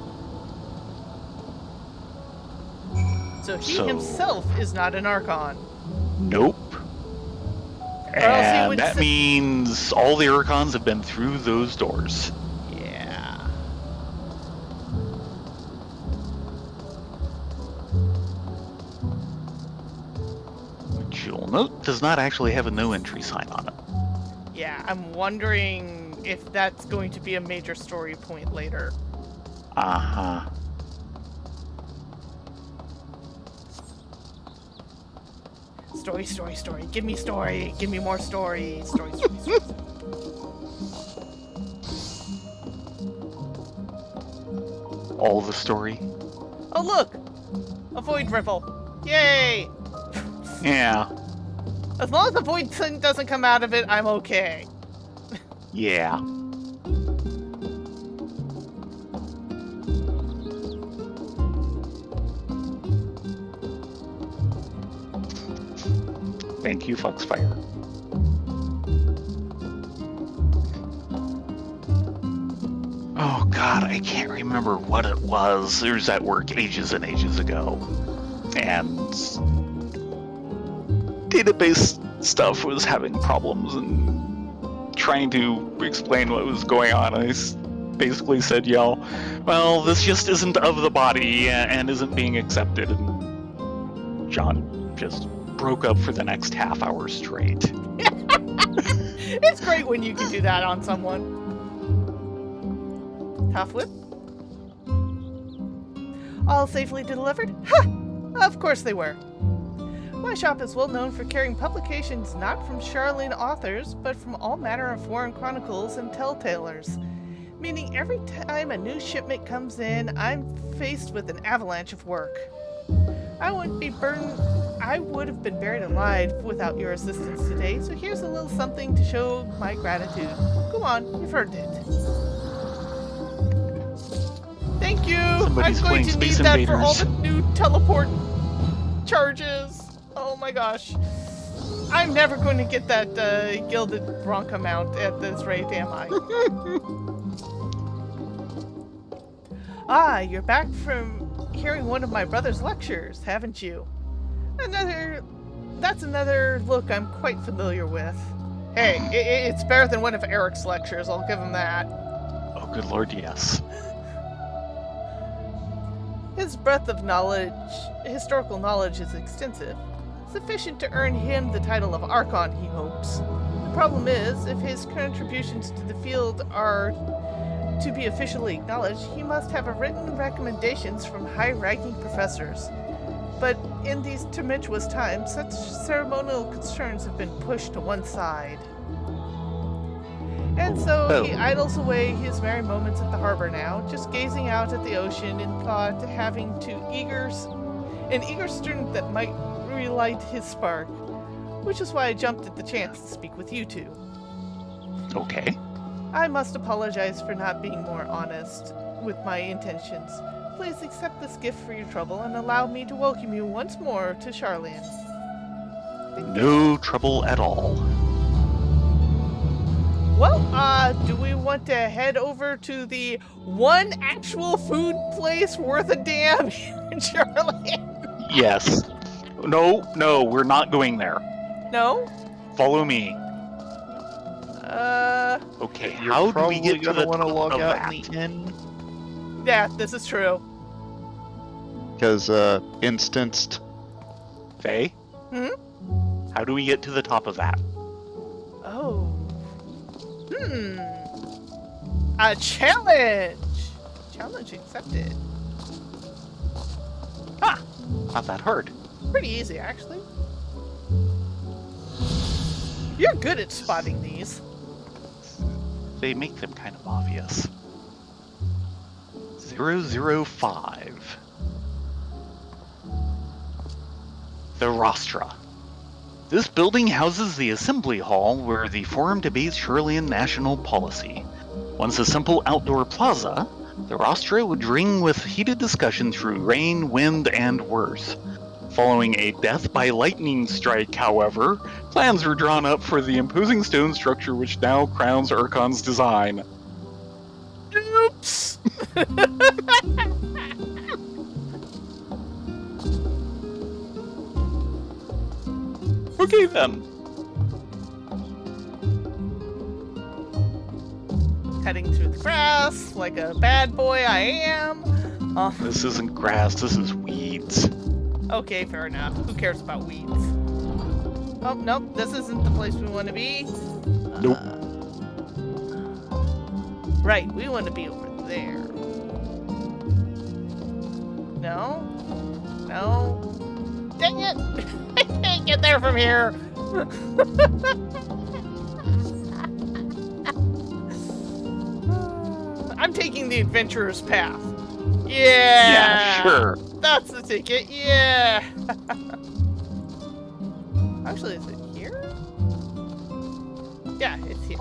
So he himself is not an Archon. Nope. And that means all the Archons have been through those doors. Yeah. Which you'll note does not actually have a no entry sign on it. Yeah, I'm wondering if that's going to be a major story point later. Uh-huh. Story. Give me story. Give me more story. Story. All the story? Oh, look! A void ripple. Yay! Yeah. As long as the void thing doesn't come out of it, I'm okay. Yeah. Thank you, Foxfire. Oh god, I can't remember what it was. There was that work ages and ages ago. And database stuff was having problems and trying to explain what was going on. I basically said, well, this just isn't of the body and isn't being accepted. And John just broke up for the next half hour straight. It's great when you can do that on someone. Half whip? All safely delivered? Ha! Of course they were. My shop is well known for carrying publications not from Charlene authors, but from all manner of foreign chronicles and telltalers. Meaning every time a new shipment comes in, I'm faced with an avalanche of work. I would have been buried alive without your assistance today, so here's a little something to show my gratitude. Go on, you've earned it. Thank you! Somebody's I'm going to need Space that Invaders. for all the new teleport charges. Oh my gosh. I'm never going to get that gilded Bronca mount at this rate, am I? Ah, you're back from hearing one of my brother's lectures, haven't you? That's another look I'm quite familiar with. Hey, it's better than one of Eric's lectures, I'll give him that. Oh, good lord, yes. His breadth of knowledge, historical knowledge, is extensive, sufficient to earn him the title of Archon, he hopes. The problem is, if his contributions to the field are to be officially acknowledged, he must have written recommendations from high-ranking professors. But in these tumultuous times, such ceremonial concerns have been pushed to one side. And so he idles away his merry moments at the harbor now, just gazing out at the ocean in thought, having an eager student that might relight his spark, which is why I jumped at the chance to speak with you two. Okay. I must apologize for not being more honest with my intentions. Please accept this gift for your trouble and allow me to welcome you once more to Charlene. No trouble at all. Well, do we want to head over to the one actual food place worth a damn in Charlene? Yes. No, we're not going there. No? Follow me. Okay, You're how do we probably get to gonna the wanna top log of out that? in the end. Yeah, this is true. Because, instanced. Faye? Hmm? How do we get to the top of that? Oh. A challenge! Challenge accepted. Not that hard. Pretty easy, actually. You're good at spotting these. They make them kind of obvious. 005. The Rostra. This building houses the assembly hall where the forum debates Shirleyan national policy. Once a simple outdoor plaza, the Rostra would ring with heated discussion through rain, wind, and worse. Following a death by lightning strike, however, plans were drawn up for the imposing stone structure which now crowns Urkon's design. Oops! Okay then. Heading through the grass like a bad boy I am. This isn't grass, this is weeds. Okay, fair enough. Who cares about weeds? Oh, nope, this isn't the place we want to be. Nope. Right, we want to be over there. No? No? Dang it! I can't get there from here! I'm taking the adventurer's path. Yeah! Yeah, sure. That's the ticket, yeah! Actually, is it here? Yeah, it's here.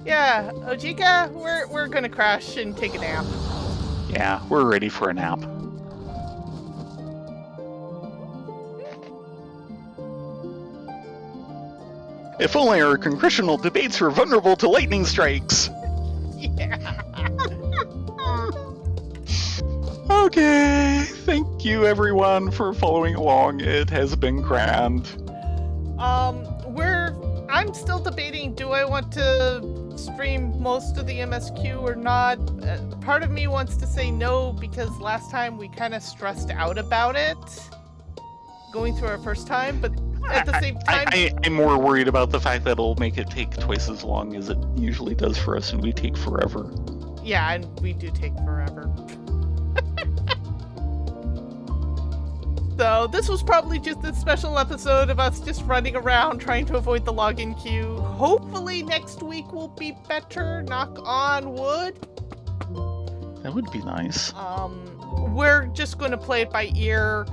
Yeah, Ojika, we're gonna crash and take a nap. Yeah, we're ready for a nap. If only our congressional debates were vulnerable to lightning strikes. Yeah. Okay, thank you everyone for following along. It has been grand. I'm still debating, do I want to stream most of the MSQ or not? Part of me wants to say no because last time we kind of stressed out about it, going through our first time, but at the same time... I'm more worried about the fact that it'll make it take twice as long as it usually does for us, and we take forever. Yeah, and we do take forever. So this was probably just a special episode of us just running around trying to avoid the login queue. Hopefully next week will be better, knock on wood. That would be nice. We're just going to play it by ear.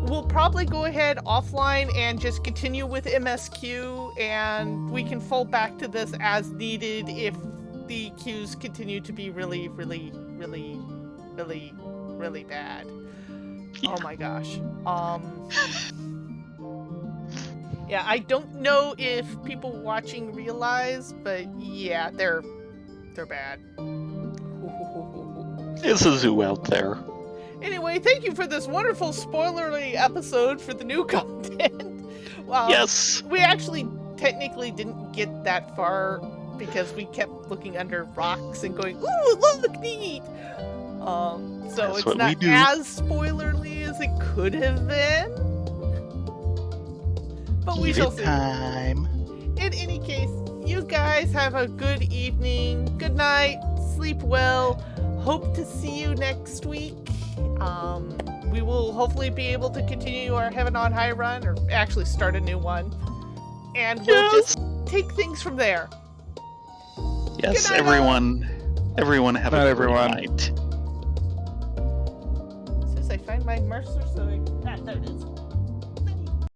We'll probably go ahead offline and just continue with MSQ, and we can fall back to this as needed if the queues continue to be really, really, really, really, really bad. Yeah. Oh my gosh. Yeah, I don't know if people watching realize, but yeah, they're bad. It's a zoo out there. Anyway, thank you for this wonderful spoilerly episode for the new content. Wow. Yes. We actually technically didn't get that far because we kept looking under rocks and going, ooh, look, neat! So That's it's what not we do. as spoilerly as it could have been. But we Give shall it see. time. In any case, you guys have a good evening. Good night. Sleep well. Hope to see you next week. We will hopefully be able to continue our Heaven on High run, or actually start a new one. And we'll just take things from there. Yes, Good night, everyone have Night, a everyone. great night. As soon as I find my Mercer, so there it is.